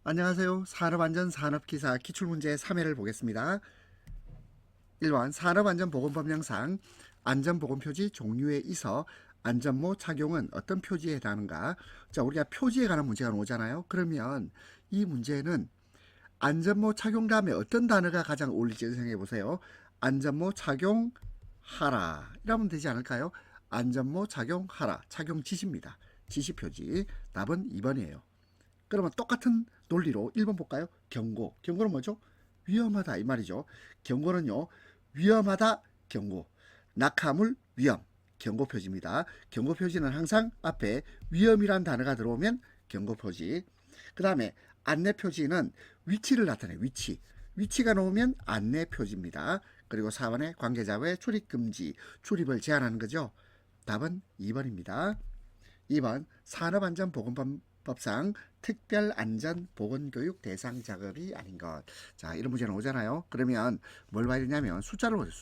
안녕하세요. 산업안전 산업기사 기출문제 3회를 보겠습니다. 1번 산업안전보건법령상 안전보건표지 종류에 있어 안전모 착용은 어떤 표지에 해당하는가? 자, 우리가 표지에 관한 문제가 나오잖아요. 그러면 이 문제는 안전모 착용 다음에 어떤 단어가 가장 어울릴지 생각해 보세요. 안전모 착용하라 이러면 되지 않을까요? 안전모 착용하라. 착용 지시입니다. 지시 표지. 답은 2번이에요. 그러면 똑같은 논리로 1번 볼까요? 경고. 경고는 뭐죠? 위험하다 이 말이죠. 경고는요. 위험하다 경고. 낙하물 위험. 경고 표지입니다. 경고 표지는 항상 앞에 위험이란 단어가 들어오면 경고 표지. 그 다음에 안내 표지는 위치를 나타내 위치. 위치가 나오면 안내 표지입니다. 그리고 4번에 관계자 외 출입 금지. 출입을 제한하는 거죠. 답은 2번입니다. 2번 산업안전보건법상 특별안전보건교육 대상 작업이 아닌 것. 자, 이런 문제 나오잖아요. 그러면 뭘 봐야 되냐면 숫자를 보세요.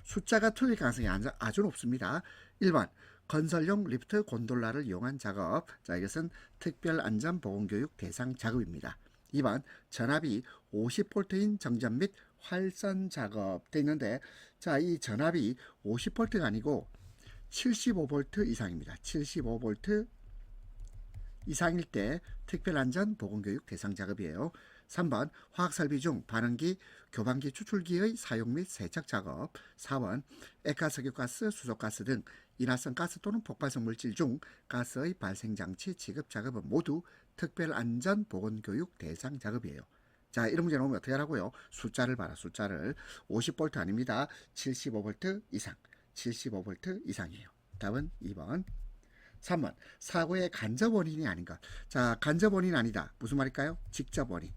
숫자가 틀릴 가능성이 아주 높습니다. 1번 건설용 리프트 곤돌라를 이용한 작업. 자, 이것은 특별안전보건교육 대상 작업입니다. 2번 전압이 50V인 정전 및 활선 작업 돼 있는데, 자, 이 전압이 50V가 아니고 75V 이상입니다. 75V 이상일 때 특별안전보건교육 대상 작업이에요. 3번 화학설비 중 반응기, 교반기 추출기의 사용 및 세척 작업. 4번 액화석유가스, 수소가스 등 인화성 가스 또는 폭발성 물질 중 가스의 발생장치 지급 작업은 모두 특별안전보건교육 대상 작업이에요. 자, 이런 문제 나오면 어떻게 하라고요? 숫자를 봐라. 숫자를 50V 아닙니다. 75V 이상. 75V 이상이에요. 답은 2번. 3번 사고의 간접 원인이 아닌 것. 자, 간접 원인 아니다. 무슨 말일까요? 직접 원인.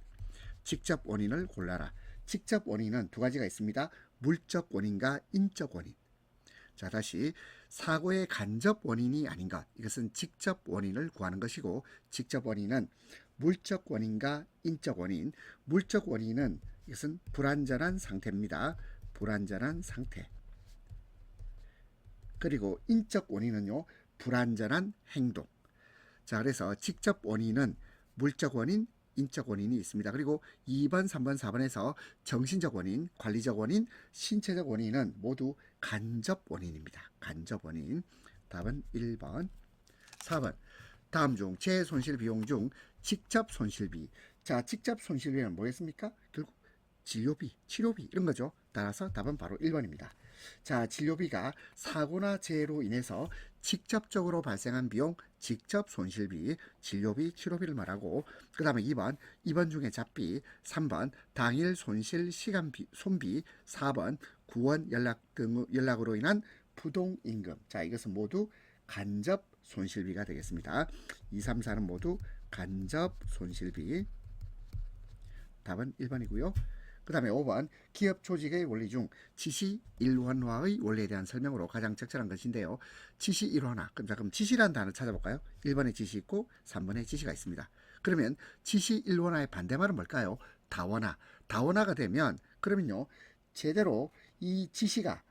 직접 원인을 골라라. 직접 원인은 두 가지가 있습니다. 물적 원인과 인적 원인. 자, 다시 사고의 간접 원인이 아닌 것. 이것은 직접 원인을 구하는 것이고, 직접 원인은 물적 원인과 인적 원인. 물적 원인은 이것은 불완전한 상태입니다. 불완전한 상태. 그리고 인적 원인은요, 불완전한 행동. 자, 그래서 직접 원인은 물적 원인, 인적 원인이 있습니다. 그리고 2번, 3번, 4번에서 정신적 원인, 관리적 원인, 신체적 원인은 모두 간접 원인입니다. 간접 원인. 답은 1번. 4번. 다음 중 재손실 비용 중 직접 손실비. 자, 직접 손실비는 뭐겠습니까? 결국 진료비, 치료비 이런 거죠. 따라서 답은 바로 1번입니다. 자, 진료비가 사고나 재해로 인해서 직접적으로 발생한 비용, 직접 손실비, 진료비, 치료비를 말하고, 그 다음에 2번 중에 잡비, 3번 당일 손실 시간비, 손비, 4번 구원 연락으로 인한 부동임금. 자, 이것은 모두 간접 손실비가 되겠습니다. 2, 3, 4는 모두 간접 손실비. 답은 1번이고요. 그 다음에 5번 기업 조직의 원리 중 지시 일원화의 원리에 대한 설명으로 가장 적절한 것인데요. 지시 일원화. 그럼 지시라는 단어 찾아볼까요? 1번에 지시 있고 3번에 지시가 있습니다. 그러면 지시 일원화의 반대말은 뭘까요? 다원화. 다원화가 되면 그러면요, 제대로 이 지시가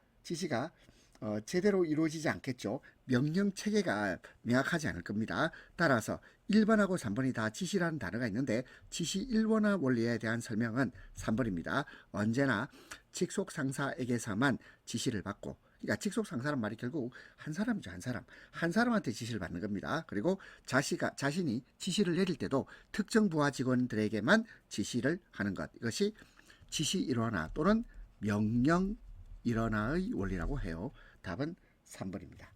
제대로 이루어지지 않겠죠. 명령 체계가 명확하지 않을 겁니다. 따라서 1번하고 3번이 다 지시라는 단어가 있는데, 지시 일원화 원리에 대한 설명은 3번입니다. 언제나 직속 상사에게서만 지시를 받고, 그러니까 직속 상사란 말이 결국 한 사람이죠. 한 사람한테 지시를 받는 겁니다. 그리고 자신이 지시를 내릴 때도 특정 부하 직원들에게만 지시를 하는 것. 이것이 지시 일원화 또는 명령 일원화의 원리라고 해요. 답은 3번입니다.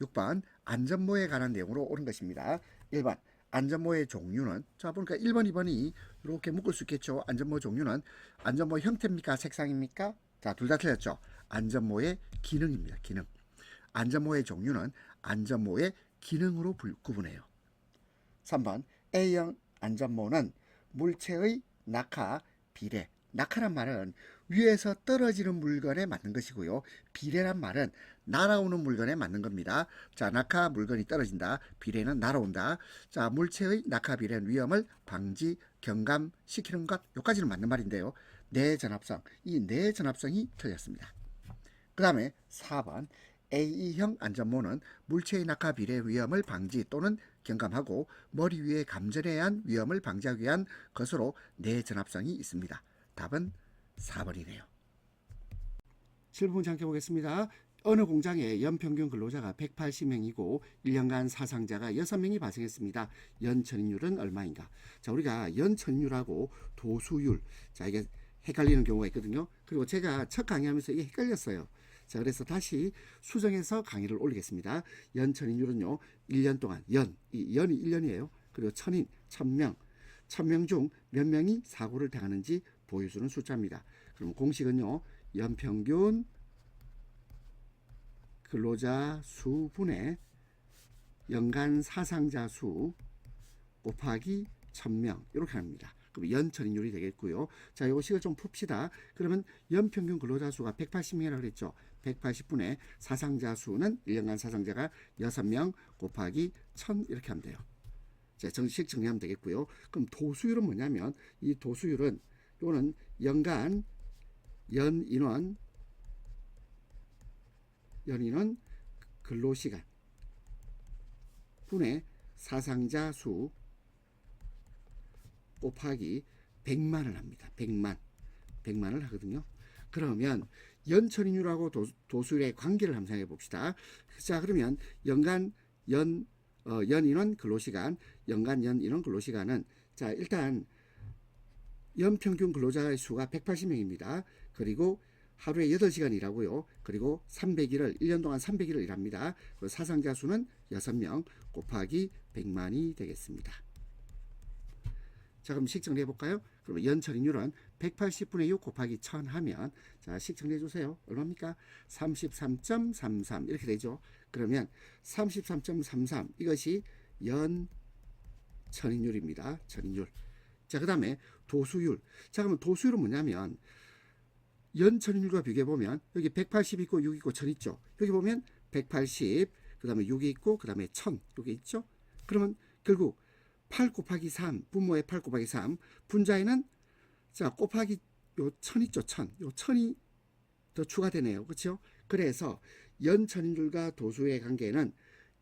6번 안전모에 관한 내용으로 옳은 것입니다. 1번 안전모의 종류는, 자, 보니까 1번, 2번이 이렇게 묶을 수 있겠죠. 안전모 종류는 안전모 형태입니까? 색상입니까? 자, 둘 다 틀렸죠. 안전모의 기능입니다. 기능. 안전모의 종류는 안전모의 기능으로 구분해요. 3번 A형 안전모는 물체의 낙하, 비례. 낙하란 말은 위에서 떨어지는 물건에 맞는 것이고요. 비례란 말은 날아오는 물건에 맞는 겁니다. 자, 낙하 물건이 떨어진다. 비례는 날아온다. 자, 물체의 낙하 비례는 위험을 방지, 경감시키는 것. 여기까지는 맞는 말인데요. 내전압성. 이 내전압성이 틀렸습니다. 그 다음에 4번 A형 안전모는 물체의 낙하 비례 위험을 방지 또는 경감하고 머리 위에 감전에 의한 위험을 방지하기 위한 것으로 내전압성이 있습니다. 답은 4번이네요. 7번 문제 함께 보겠습니다. 어느 공장의 연평균 근로자가 180명이고 1년간 사상자가 6명이 발생했습니다. 연천인율은 얼마인가? 자, 우리가 연천인율하고 도수율, 자, 이게 헷갈리는 경우가 있거든요. 그리고 제가 첫 강의하면서 이게 헷갈렸어요. 자, 그래서 다시 수정해서 강의를 올리겠습니다. 연천인율은요, 1년 동안 이 연이 1년이에요. 그리고 천인, 1000명, 1000명 중 몇 명이 사고를 당하는지 보여주는 숫자입니다. 그럼 공식은요, 연평균 근로자 수분의 연간 사상자 수 곱하기 1000명 이렇게 합니다. 그럼 연천인율이 되겠고요. 자, 이거 식을 좀 풉시다. 그러면 연평균 근로자 수가 180명이라고 그랬죠. 180분의 사상자 수는 1년간 사상자가 6명 곱하기 1000 이렇게 하면 돼요. 자, 정식 정리하면 되겠고요. 그럼 도수율은 뭐냐면 이 도수율은 이거는 연간 연인원 근로시간 분의 사상자 수 곱하기 100만을 합니다. 100만을 하거든요. 그러면 연천인율하고 도수율의 관계를 한번 생각해 봅시다. 자, 그러면 연간 연인원 근로시간, 연간 연인원 근로시간은 자, 일단 연평균 근로자의 수가 180명입니다. 그리고 하루에 8시간 일하고요. 그리고 300일을 1년 동안 300일을 일합니다. 그리고 사상자 수는 6명 곱하기 100만이 되겠습니다. 자, 그럼 식 정리해 볼까요? 그러면 연천인율은 180분의 6 곱하기 1000 하면 자, 식 정리해 주세요. 얼마입니까? 33.33 이렇게 되죠. 그러면 33.33 이것이 연천인율입니다. 천인율. 자, 그 다음에 도수율. 자, 그러면 도수율은 뭐냐면 연천인율과 비교해 보면 여기 180 있고 6 있고 1000 있죠. 여기 보면 180, 그 다음에 6이 있고 그 다음에 1000 여기 있죠. 그러면 결국 8 곱하기 3 분모의 8 곱하기 3 분자에는 자 곱하기 요 1000 있죠. 1000 요 1000이 더 추가되네요. 그렇죠? 그래서 연천인율과 도수의 관계는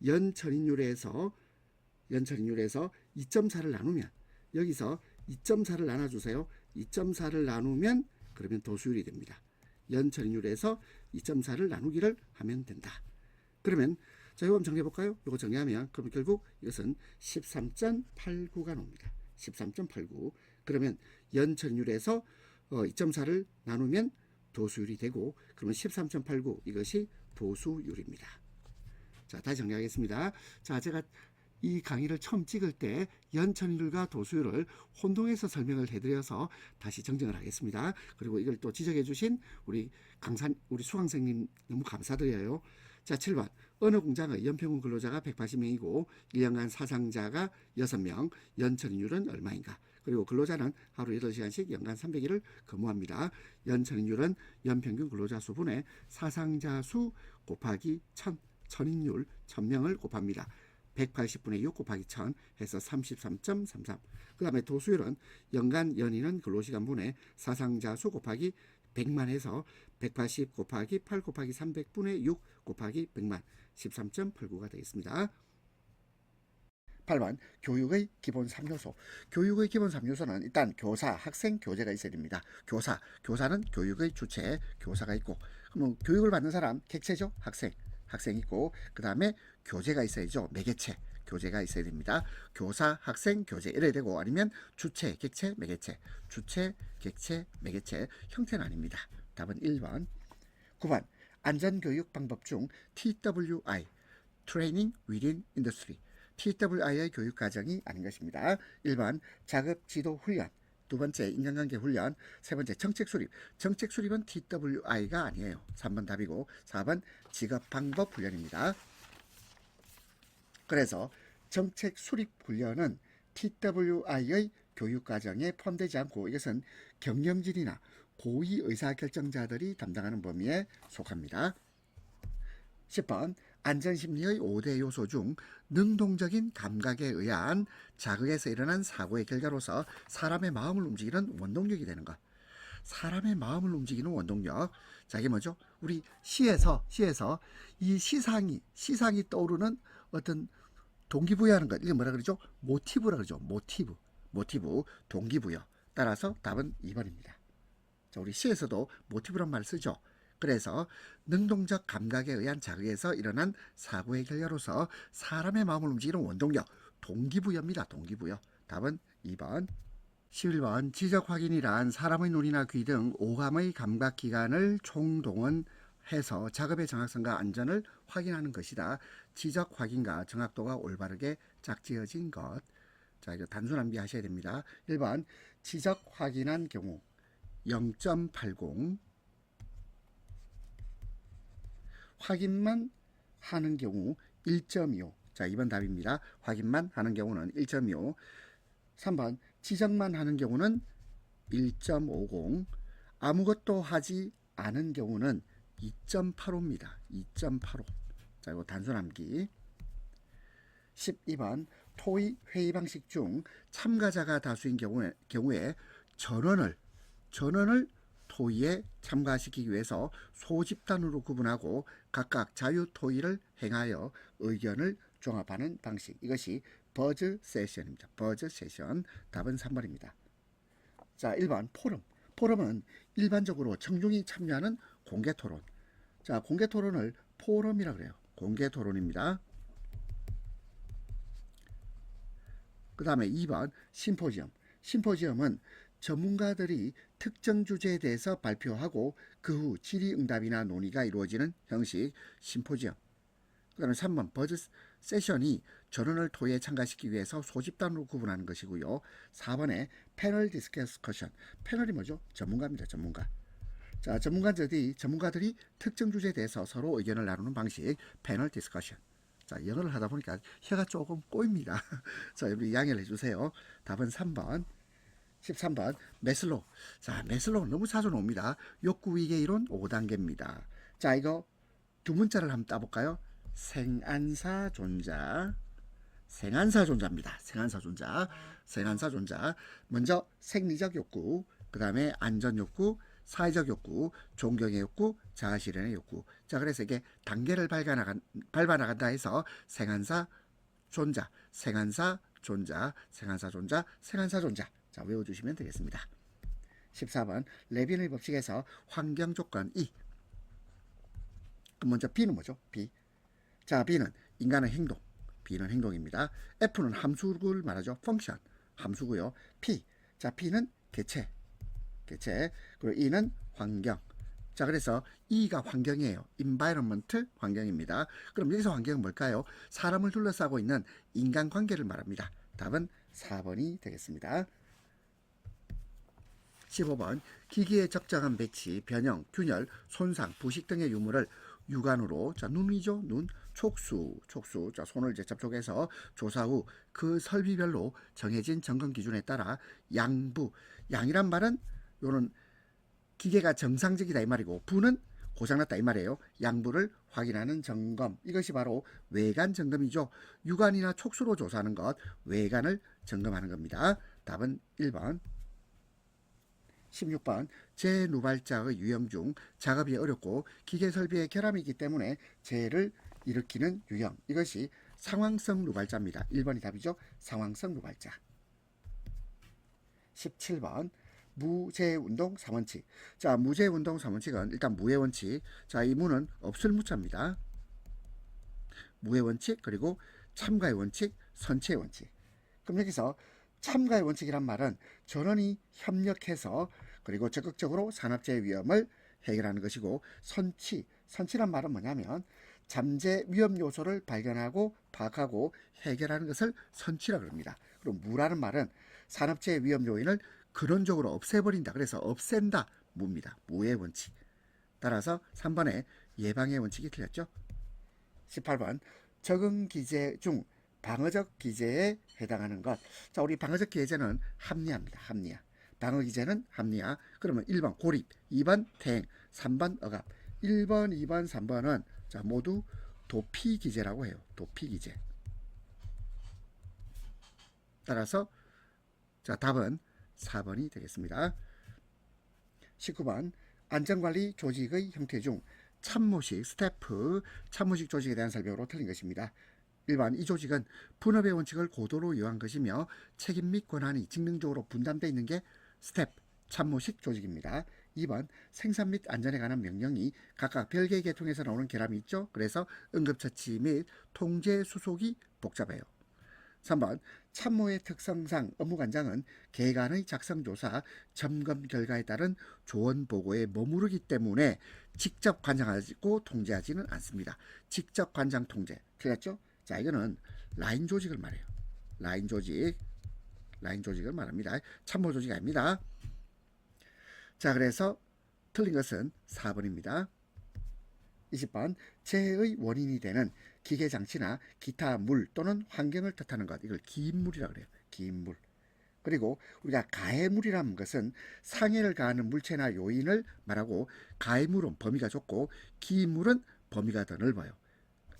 연천인율에서 2.4를 나누면 여기서 2.4를 나눠주세요. 2.4를 나누면 그러면 도수율이 됩니다. 연천인율에서 2.4를 나누기를 하면 된다. 그러면 자, 이거 한번 정리해 볼까요? 이거 정리하면 그럼 결국 이것은 13.89가 나옵니다. 13.89. 그러면 연천인율에서 2.4를 나누면 도수율이 되고 그러면 13.89 이것이 도수율입니다. 자, 다시 정리하겠습니다. 자, 제가 이 강의를 처음 찍을 때 연천인율과 도수율을 혼동해서 설명을 해드려서 다시 정정을 하겠습니다. 그리고 이걸 또 지적해 주신 우리 수강생님 너무 감사드려요. 자, 7번. 어느 공장의 연평균 근로자가 180명이고 1년간 사상자가 6명, 연천인율은 얼마인가? 그리고 근로자는 하루 8시간씩 연간 300일을 근무합니다. 연천인율은 연평균 근로자 수분의 사상자 수 곱하기 1000, 천인율 1000명을 곱합니다. 180분의 6 곱하기 1000 해서 33.33. 그 다음에 도수율은 연간 연인은 근로시간 분의 사상자 수 곱하기 100만 해서 180 곱하기 8 곱하기 300분의 6 곱하기 100만 13.89가 되겠습니다. 8번 교육의 기본 3요소. 교육의 기본 3요소는 일단 교사, 학생, 교재가 있어야 됩니다. 교사는 교육의 주체, 교사가 있고 그러면 교육을 받는 사람 객체죠. 학생 있고 그 다음에 교재가 있어야죠. 매개체 교재가 있어야 됩니다. 교사, 학생, 교재 이래야 되고 아니면 주체, 객체, 매개체 주체, 객체, 매개체 형태는 아닙니다. 답은 1번. 9번 안전교육 방법 중 TWI Training Within Industry TWI의 교육 과정이 아닌 것입니다. 1번 자급 지도 훈련, 두 번째 인간관계 훈련, 세 번째 정책 수립. 정책 수립은 TWI가 아니에요. 3번 답이고 4번 직업 방법 훈련입니다. 그래서 정책 수립 훈련은 TWI의 교육 과정에 포함되지 않고 이것은 경영진이나 고위 의사결정자들이 담당하는 범위에 속합니다. 10번 안전심리의 5대 요소 중 능동적인 감각에 의한 자극에서 일어난 사고의 결과로서 사람의 마음을 움직이는 원동력이 되는 것. 사람의 마음을 움직이는 원동력. 자, 이게 뭐죠? 우리 시에서 이 시상이 떠오르는 어떤 동기부여하는 것, 이게 뭐라 그러죠? 모티브라 그러죠. 모티브, 동기부여. 따라서 답은 2번입니다. 자, 우리 시에서도 모티브란 말을 쓰죠. 그래서 능동적 감각에 의한 자극에서 일어난 사고의 결과로서 사람의 마음을 움직이는 원동력, 동기부여입니다. 동기부여. 답은 2번. 11번 지적 확인이란 사람의 눈이나 귀 등 오감의 감각기관을 총동원해서 작업의 정확성과 안전을 확인하는 것이다. 지적 확인과 정확도가 올바르게 짝지어진 것. 자, 이거 단순 암기하셔야 됩니다. 1번 지적 확인한 경우 0.80, 확인만 하는 경우 1.25. 자, 2번 답입니다. 확인만 하는 경우는 1.25. 3번 지적만 하는 경우는 1.50, 아무것도 하지 않은 경우는 2.85입니다. 2.85. 자, 이거 단순 암기. 12번 토의 회의 방식 중 참가자가 다수인 경우에 전원을 토의에 참가시키기 위해서 소집단으로 구분하고 각각 자유 토의를 행하여 의견을 종합하는 방식. 이것이 버즈 세션입니다. 버즈 세션. 답은 3번입니다. 자, 1번 포럼. 포럼은 일반적으로 청중이 참여하는 공개 토론. 자, 공개 토론을 포럼이라고 그래요. 공개 토론입니다. 그 다음에 2번 심포지엄. 심포지엄은 전문가들이 특정 주제에 대해서 발표하고 그 후 질의응답이나 논의가 이루어지는 형식 심포지엄. 그 다음에 3번 버즈 세션이 전원을 토의에 참가시키기 위해서 소집단으로 구분하는 것이고요. 4번에 패널 디스커션. 패널이 뭐죠? 전문가입니다. 전문가. 자, 전문가들이 특정 주제에 대해서 서로 의견을 나누는 방식 패널 디스커션. 자, 영어를 하다 보니까 혀가 조금 꼬입니다. 자, 여러분 양해를 해주세요. 답은 3번. 13번 메슬로우. 자, 메슬로우 너무 자주 나옵니다. 욕구위계 이론 5단계입니다. 자, 이거 두 문자를 한번 따볼까요? 생안사존자입니다. 생안사존자. 먼저 생리적 욕구, 그 다음에 안전욕구, 사회적 욕구, 존경의 욕구, 자아실현의 욕구. 자, 그래서 이게 단계를 밟아나간다 해서 생안사존자. 자, 외워주시면 되겠습니다. 14번 레빈의 법칙에서 환경조건 E. 먼저 B는 뭐죠? B. 자, B는 인간의 행동. B는 행동입니다. F는 함수를 말하죠. 펑션. 함수고요. P. 자, P는 개체. 그리고 E는 환경. 자, 그래서 E가 환경이에요. environment, 환경입니다. 그럼 여기서 환경은 뭘까요? 사람을 둘러싸고 있는 인간관계를 말합니다. 답은 4번이 되겠습니다. 15번 기기의 적정한 배치, 변형, 균열, 손상, 부식 등의 유무를 육안으로, 자, 눈이죠. 눈, 촉수. 자, 손을 이제 접촉해서 조사 후 그 설비별로 정해진 점검 기준에 따라 양이란 말은 요는 기계가 정상적이다 이 말이고, 부는 고장났다 이 말이에요. 양부를 확인하는 점검. 이것이 바로 외관 점검이죠. 육안이나 촉수로 조사하는 것, 외관을 점검하는 겁니다. 답은 1번. 16번 재누발자의 유형 중 작업이 어렵고 기계 설비에 결함이 있기 때문에 재해를 일으키는 유형. 이것이 상황성 누발자입니다. 1번이 답이죠. 상황성 누발자. 17번 무재운동 3원칙. 자, 무재운동 3원칙은 일단 무의 원칙. 자, 이 무는 없을 무자입니다. 무의 원칙, 그리고 참가의 원칙, 선체의 원칙. 그럼 여기서 참가의 원칙이란 말은 전원이 협력해서 그리고 적극적으로 산업재해 위험을 해결하는 것이고, 선치란 말은 뭐냐면 잠재 위험 요소를 발견하고 파악하고 해결하는 것을 선치라고 합니다. 그리고 무라는 말은 산업재해 위험 요인을 근원적으로 없애버린다. 그래서 없앤다. 무입니다. 무의 원칙. 따라서 3번에 예방의 원칙이 틀렸죠. 18번 적응 기제 중 방어적 기제에 해당하는 것. 자, 우리 방어적 기제는 합리화입니다. 합리화. 방어 기제는 합리화. 그러면 1번 고립, 2번 퇴행, 3번 억압. 1번, 2번, 3번은 자, 모두 도피 기제라고 해요. 도피 기제. 따라서 자, 답은 4번이 되겠습니다. 19번 안전관리 조직의 형태 중 참모식, 스태프, 참모식 조직에 대한 설명으로 틀린 것입니다. 1번 이 조직은 분업의 원칙을 고도로 요한 것이며 책임 및 권한이 직능적으로 분담되어 있는 게 스텝 참모식 조직입니다. 2번 생산 및 안전에 관한 명령이 각각 별개의 계통에서 나오는 결함이 있죠. 그래서 응급처치 및 통제 수속이 복잡해요. 3번 참모의 특성상 업무관장은 계간의 작성조사, 점검 결과에 따른 조언 보고에 머무르기 때문에 직접 관장하고 통제하지는 않습니다. 직접 관장 통제 틀렸죠? 자, 이거는 라인 조직을 말해요. 라인 조직을 말합니다. 참모 조직이 아닙니다. 자, 그래서 틀린 것은 4번입니다. 20번 재해의 원인이 되는 기계장치나 기타 물 또는 환경을 뜻하는 것, 이걸 기인물이라고 그래요. 기인물. 그리고 우리가 가해물이라는 것은 상해를 가하는 물체나 요인을 말하고, 가해물은 범위가 좁고 기인물은 범위가 더 넓어요.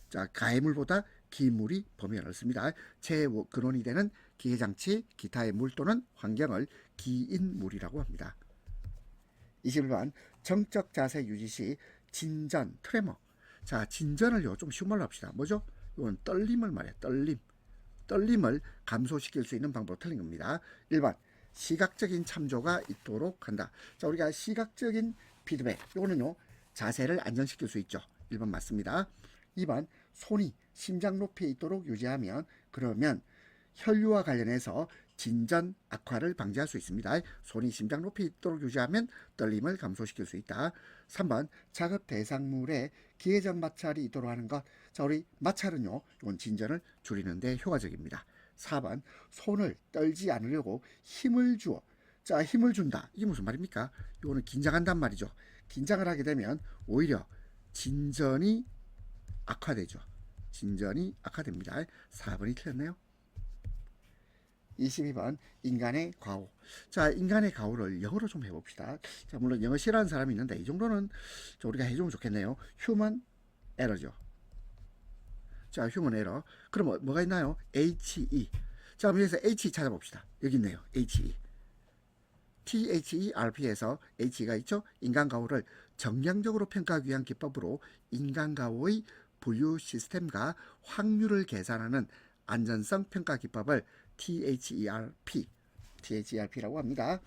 자, 가해물보다 기인물이 범위가 넓습니다. 재해 근원이 되는 기계장치, 기타의 물 또는 환경을 기인물이라고 합니다. 21번 정적 자세 유지 시 진전, 트레머. 자, 진전을요 좀 쉬운 말로 합시다. 뭐죠? 이건 떨림을 말해요. 떨림을 감소시킬 수 있는 방법 틀린 겁니다. 1번 시각적인 참조가 있도록 한다. 자, 우리가 시각적인 피드백, 이거는요 자세를 안정시킬 수 있죠. 1번 맞습니다. 2번 손이 심장 높이에 있도록 유지하면, 그러면 혈류와 관련해서 진전 악화를 방지할 수 있습니다. 손이 심장 높이 있도록 유지하면 떨림을 감소시킬 수 있다. 3번 작업 대상물에 기회적 마찰이 있도록 하는 것. 자, 우리 마찰은요 이건 진전을 줄이는 데 효과적입니다. 4번 손을 떨지 않으려고 힘을 주어. 자, 힘을 준다. 이게 무슨 말입니까? 이거는 긴장한단 말이죠. 긴장을 하게 되면 오히려 진전이 악화되죠. 진전이 악화됩니다. 4번이 틀렸네요. 22번 인간의 과오. 자, 인간의 과오를 영어로 좀 해봅시다. 자, 물론 영어 싫어하는 사람이 있는데 이 정도는 우리가 해주면 좋겠네요. 휴먼 에러죠. 자, 휴먼 에러. 그럼 뭐가 있나요? HE. 자, 그럼 여기서 HE 찾아봅시다. 여기 있네요. HE. THERP에서 H가 있죠. 인간 가오를 정량적으로 평가하기 위한 기법으로 인간 가오의 분류 시스템과 확률을 계산하는 안전성 평가 기법을 THERP라고 합니다.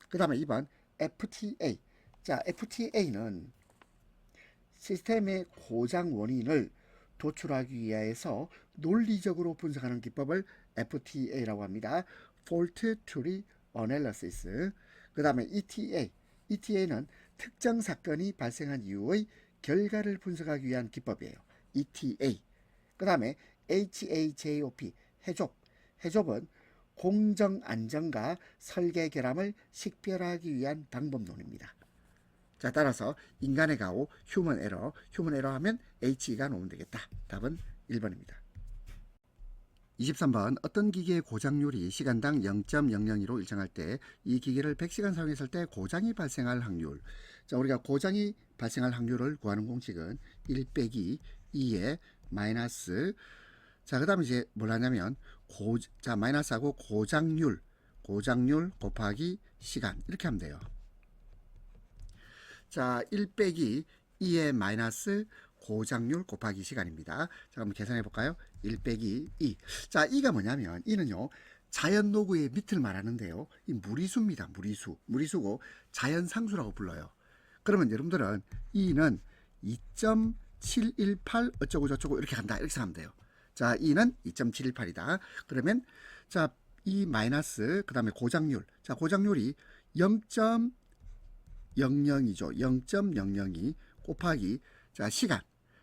그 다음에 2번 FTA. 자, FTA는 시스템의 고장 원인을 도출하기 위해서 논리적으로 분석하는 기법을 FTA라고 합니다. Fault Tree Analysis. 그 다음에 ETA는 특정 사건이 발생한 이후의 결과를 분석하기 위한 기법이에요. ETA. 그 다음에 HAJOP, 해좁은 공정 안전과 설계 결함을 식별하기 위한 방법론입니다. 자, 따라서 인간의 가오, 휴먼 에러 하면 H가 나오면 되겠다. 답은 1번입니다. 23번 어떤 기계의 고장률이 시간당 0.002로 일정할 때 이 기계를 100시간 사용했을 때 고장이 발생할 확률. 자, 우리가 고장이 발생할 확률을 구하는 공식은 1 빼기 2의 마이너스. 자, 그 다음에 이제 뭘 하냐면 마이너스하고 고장률 곱하기 시간, 이렇게 하면 돼요. 자, 1 빼기 2의 마이너스 고장률 곱하기 시간입니다. 자, 그럼 계산해 볼까요? 1 빼기 2. 자, 2가 뭐냐면 이는요 자연 노구의 밑을 말하는데요, 이 무리수입니다. 무리수고 자연상수라고 불러요. 그러면 여러분들은 2는 2.718 어쩌고 저쩌고 이렇게 간다, 이렇게 생각하면 돼요. 자, 2는 2.718이다. 그러면 자, 2 마이너스 그 다음에 고장률. 자, 고장률이 0.00이죠. 0.002 곱하기 자, 시간.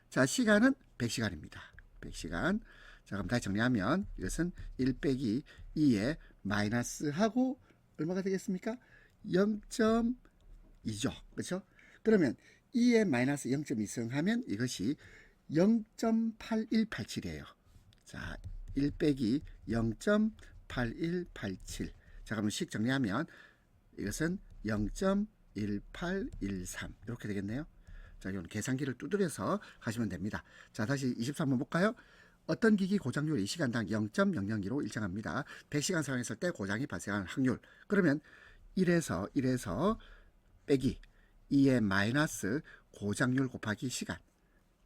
자, 시간은 100시간입니다. 100시간. 자, 그럼 다시 정리하면 이것은 1 빼기 2에 마이너스하고 얼마가 되겠습니까? 0.2죠. 그렇죠? 그러면 2에 마이너스 0.2승 하면 이것이 0.8187이에요. 자, 1 빼기 0.8187. 자, 그럼 식 정리하면 이것은 0.1813 이렇게 되겠네요. 자, 이건 계산기를 두드려서 하시면 됩니다. 자, 다시 23번 볼까요? 어떤 기기 고장률이 시간당 0.002로 일정합니다. 100시간 사용했을 때 고장이 발생하는 확률. 그러면 1에서 빼기 2의 마이너스 고장률 곱하기 시간.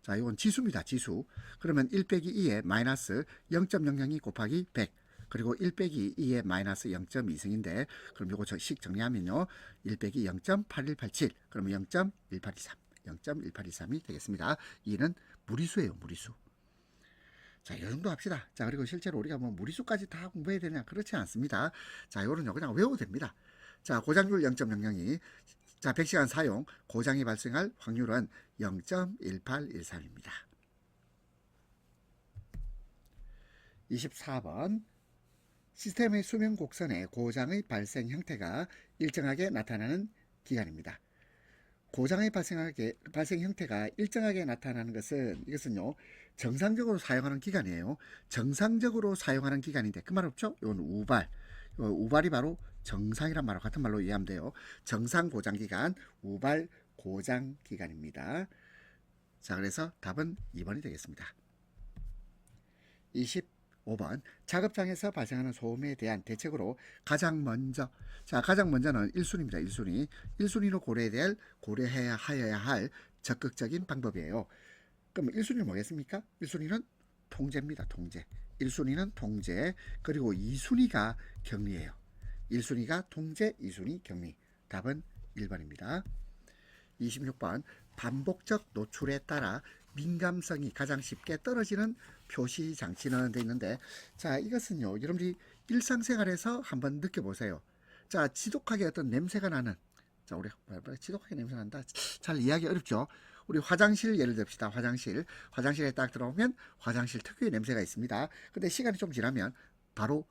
자, 이건 지수입니다. 지수. 그러면 1 빼기 2에 마이너스 0.002 곱하기 100. 그리고 1 빼기 2에 마이너스 0.2승인데 그럼 요거 식 정리하면요. 1 빼기 0.8187. 그러면 0.1823. 0.1823이 되겠습니다. 2는 무리수예요. 무리수. 자, 이 정도 합시다. 자, 그리고 실제로 우리가 뭐 무리수까지 다 공부해야 되냐? 그렇지 않습니다. 자, 요거는요, 그냥 외워도 됩니다. 자, 고장률 0.002. 자, 100시간 사용, 고장이 발생할 확률은 0.1813입니다. 24번. 시스템의 수명 곡선의 고장의 발생 형태가 일정하게 나타나는 기간입니다. 고장의 발생 형태가 일정하게 나타나는 것은 이것은요 정상적으로 사용하는 기간이에요. 정상적으로 사용하는 기간인데 그 말 없죠? 이건 우발. 우발이 바로 정상이란 말과 같은 말로 이해하면 돼요. 정상 고장 기간, 우발 고장 기간입니다. 자, 그래서 답은 2번이 되겠습니다. 25번. 작업장에서 발생하는 소음에 대한 대책으로 가장 먼저는 1순위입니다. 1순위. 1순위로 고려해야 할 적극적인 방법이에요. 그럼 1순위는 뭐겠습니까? 1순위는 통제입니다. 통제. 1순위는 통제. 그리고 2순위가 격리예요. 1순위가 통제, 2순위 격리. 답은 1번입니다. 26번. 반복적 노출에 따라 민감성이 가장 쉽게 떨어지는 표시 장치는 돼 있는데, 자, 이것은요 여러분들이 일상생활에서 한번 느껴보세요. 자, 지독하게 어떤 냄새가 나는, 자, 우리 지독하게 냄새 난다, 잘 이해하기 어렵죠. 우리 화장실 예를 듭시다. 화장실에 딱 들어오면 화장실 특유의 냄새가 있습니다. 근데 시간이 좀 지나면 바로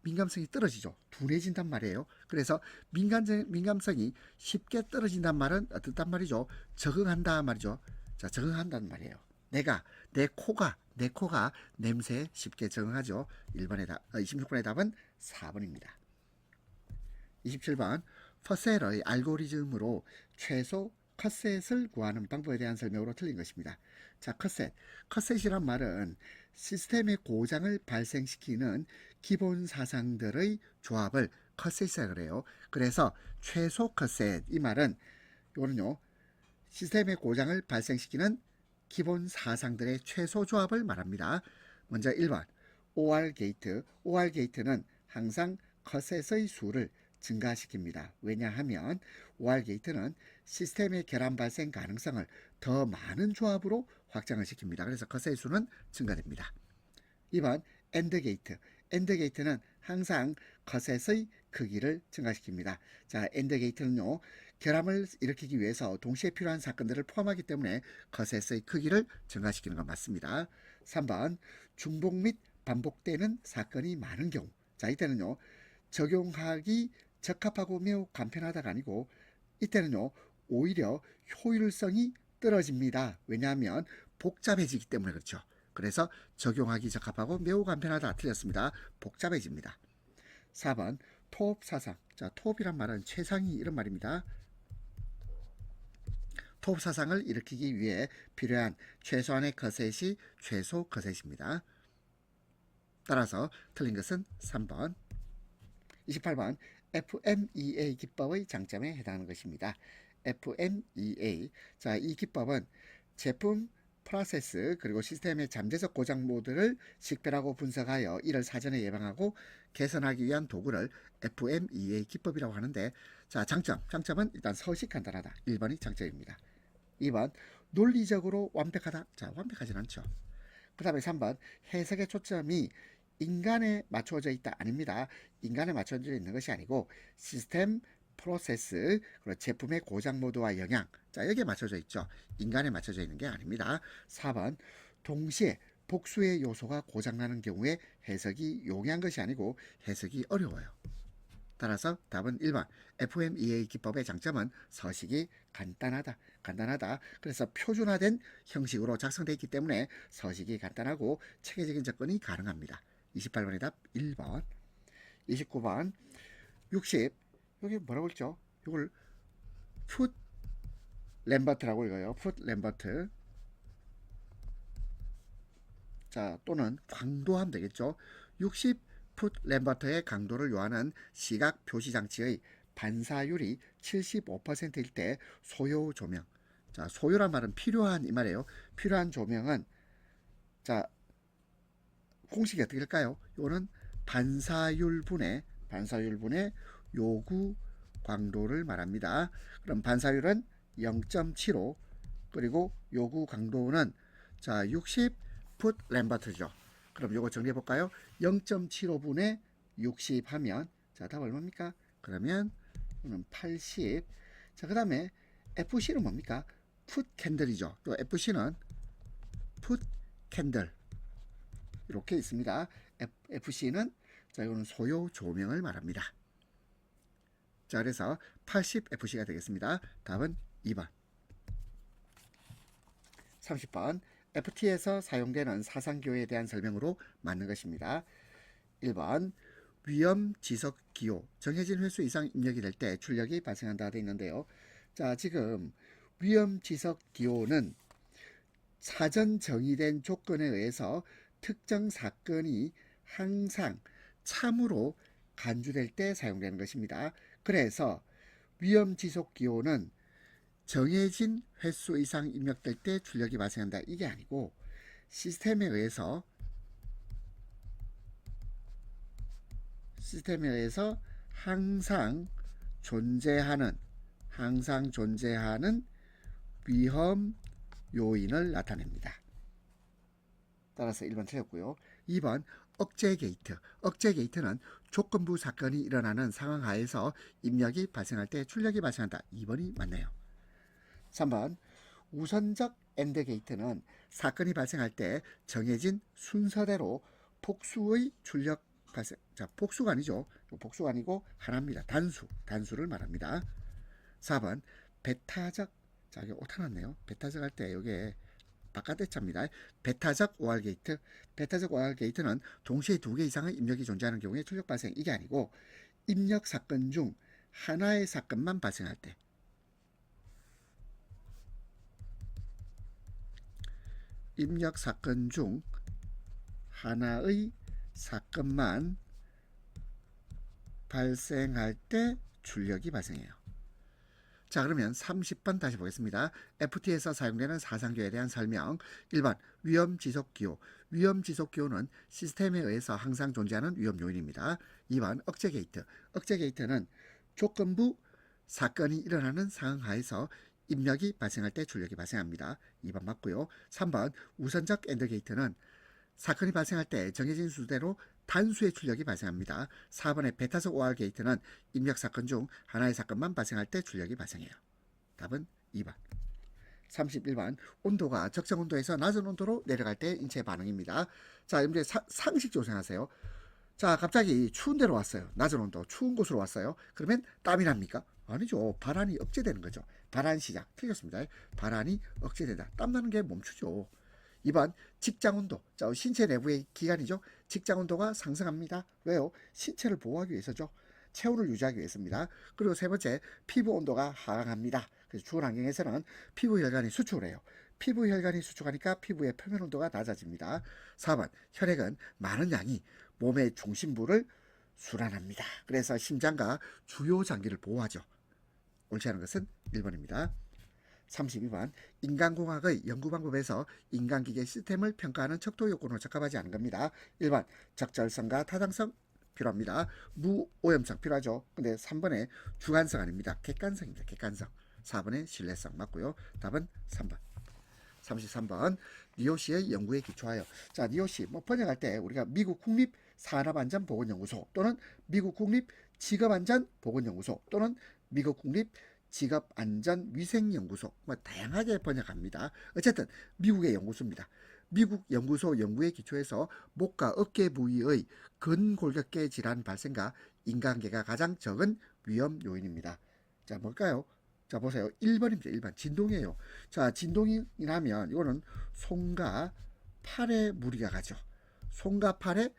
민감성이 떨어지죠. 둔해진단 말이에요. 그래서 민감성이 쉽게 떨어진단 말은 어떻단 말이죠? 적응한다 말이죠. 자, 적응한다는 말이에요. 내 코가 냄새에 쉽게 적응하죠. 26번의 답은 4번입니다. 27번. 퍼셀의 알고리즘으로 최소 컷셋을 구하는 방법에 대한 설명으로 틀린 것입니다. 자, 컷셋이란 말은 시스템의 고장을 발생시키는 기본 사상들의 조합을 컷셋이라고 그래요. 그래서 최소 컷셋, 이 말은 이거는요 시스템의 고장을 발생시키는 기본 사상들의 최소 조합을 말합니다. 먼저 1번 OR 게이트. OR 게이트는 항상 컷셋의 수를 증가시킵니다. 왜냐하면 OR 게이트는 시스템의 결함 발생 가능성을 더 많은 조합으로 확장을 시킵니다. 그래서 컷셋의 수는 증가됩니다. 2번 AND 게이트. AND 게이트는 항상 컷셋의 크기를 증가시킵니다. 자, AND 게이트는요 결함을 일으키기 위해서 동시에 필요한 사건들을 포함하기 때문에 컷셋의 크기를 증가시키는 건 맞습니다. 3번 중복 및 반복되는 사건이 많은 경우. 자, 이때는요 적용하기 적합하고 매우 간편하다가 아니고 이때는요 오히려 효율성이 떨어집니다. 왜냐하면 복잡해지기 때문에 그렇죠. 그래서 적용하기 적합하고 매우 간편하다 틀렸습니다. 복잡해집니다. 4번 토업 사상. 자, 토업이란 말은 최상위 이런 말입니다. 토업 사상을 일으키기 위해 필요한 최소한의 컷셋이 최소 컷셋입니다. 따라서 틀린 것은 3번. 28번 FMEA 기법의 장점에 해당하는 것입니다. FMEA. 자, 이 기법은 제품, 프로세스 그리고 시스템의 잠재적 고장 모드를 식별하고 분석하여 이를 사전에 예방하고 개선하기 위한 도구를 FMEA 기법이라고 하는데, 자, 장점은 일단 서식 간단하다. 1번이 장점입니다. 2번 논리적으로 완벽하다. 자, 완벽하진 않죠. 그 다음에 3번 해석의 초점이 인간에 맞춰져 있다. 아닙니다. 인간에 맞춰져 있는 것이 아니고 시스템, 프로세스, 그리고 제품의 고장 모드와 영향, 자, 여기에 맞춰져 있죠. 인간에 맞춰져 있는 게 아닙니다. 4번 동시에 복수의 요소가 고장나는 경우에 해석이 용이한 것이 아니고 해석이 어려워요. 따라서 답은 1번 FMEA 기법의 장점은 서식이 간단하다. 그래서 표준화된 형식으로 작성되어 있기 때문에 서식이 간단하고 체계적인 접근이 가능합니다. 28번의 답 1번. 29번 60. 여기 뭐라고 했죠? 이걸 풋 램버트라고 읽어요. 풋 램버트. 자, 또는 강도하면 되겠죠. 60풋 램버트의 강도를 요하는 시각 표시 장치의 반사율이 75%일 때 소요 조명. 자, 소요란 말은 필요한 이 말이에요. 필요한 조명은 자, 공식이 어떻게 될까요? 이거는 반사율분의 요구 광도를 말합니다. 그럼 반사율은 0.75 그리고 요구 강도는 자 60풋 램버트죠. 그럼 요거 정리해 볼까요? 0.75분의 60 하면 자 답 얼마입니까? 그러면 80. 자 그다음에 FC는 뭡니까? 풋 캔들이죠. 또 FC는 풋 캔들 이렇게 있습니다. FC는 자 이거는 소요 조명을 말합니다. 자 그래서 80FC가 되겠습니다. 답은 2번. 30번 FT에서 사용되는 사상기호에 대한 설명으로 맞는 것입니다. 1번 위험 지속 기호 정해진 횟수 이상 입력이 될 때 출력이 발생한다 되어 있는데요. 자 지금 위험 지속 기호는 사전 정의된 조건에 의해서 특정 사건이 항상 참으로 간주될 때 사용되는 것입니다. 그래서 위험 지속 기호는 정해진 횟수 이상 입력될 때 출력이 발생한다 이게 아니고 시스템에 의해서 항상 존재하는 위험 요인을 나타냅니다. 따라서 1번 틀렸고요. 2번 억제 게이트는 조건부 사건이 일어나는 상황 하에서 입력이 발생할 때 출력이 발생한다. 2번이 맞네요. 3번 우선적 엔드 게이트는 사건이 발생할 때 정해진 순서대로 복수의 출력 발생. 자, 복수가 아니죠. 복수가 아니고 하나입니다. 단수를 말합니다. 4번 배타적. 자, 이게 오타 났네요. 배타적 할 때 이게 바깥에 차입니다. 배타적 OR 게이트는 동시에 2개 이상의 입력이 존재하는 경우에 출력 발생 이게 아니고 입력 사건 중 하나의 사건만 발생할 때 입력 사건 중 하나의 사건만 발생할 때 출력이 발생해요. 자 그러면 30번 다시 보겠습니다. FT에서 사용되는 사상기호에 대한 설명. 1번 위험지속기호. 위험지속기호는 시스템에 의해서 항상 존재하는 위험 요인입니다. 2번 억제게이트는 조건부 사건이 일어나는 상황 하에서 입력이 발생할 때 출력이 발생합니다. 2번 맞고요. 3번 우선적 엔드게이트는 사건이 발생할 때 정해진 수대로 단수의 출력이 발생합니다. 4번의 배타적 OR 게이트는 입력 사건 중 하나의 사건만 발생할 때 출력이 발생해요. 답은 2번. 31번 온도가 적정 온도에서 낮은 온도로 내려갈 때 인체 반응입니다. 자, 이제 상식적으로 생각하세요. 자, 갑자기 추운 데로 왔어요. 낮은 온도, 추운 곳으로 왔어요. 그러면 땀이 납니까? 아니죠. 발환이 억제되는 거죠. 발환 시작. 틀렸습니다. 발환이 억제되다. 땀나는 게 멈추죠. 2번 직장온도. 자, 신체 내부의 기관이죠. 직장온도가 상승합니다. 왜요? 신체를 보호하기 위해서죠. 체온을 유지하기 위해서입니다. 그리고 세 번째 피부 온도가 하강합니다. 그래서 추운 환경에서는 피부 혈관이 수축을 해요. 피부 혈관이 수축하니까 피부의 표면 온도가 낮아집니다. 4번 혈액은 많은 양이 몸의 중심부를 순환합니다. 그래서 심장과 주요 장기를 보호하죠. 옳지 않은 것은 1번입니다. 32번 인간공학의 연구 방법에서 인간기계 시스템을 평가하는 척도 요건으로 적합하지 않은 겁니다. 1번 적절성과 타당성 필요합니다. 무오염성 필요하죠. 근데 3번에 주관성 아닙니다. 객관성입니다. 객관성. 4번에 신뢰성 맞고요. 답은 3번. 33번 니오시의 연구에 기초하여. 자, 니오시 번역할 때 우리가 미국 국립 산업안전보건연구소 또는 미국 국립 직업안전보건연구소 또는 미국 국립 직업안전위생연구소 다양하게 번역합니다. 어쨌든 미국의 연구소입니다. 미국 연구소 연구에 기초해서 목과 어깨 부위의 근골격계 질환 발생과 인간계가 가장 적은 위험 요인입니다. 자, 뭘까요? 자, 보세요. 1번입니다. 1번. 진동이에요. 자, 진동이 나면 이거는 손과 팔에 무리가 가죠. 손과 팔에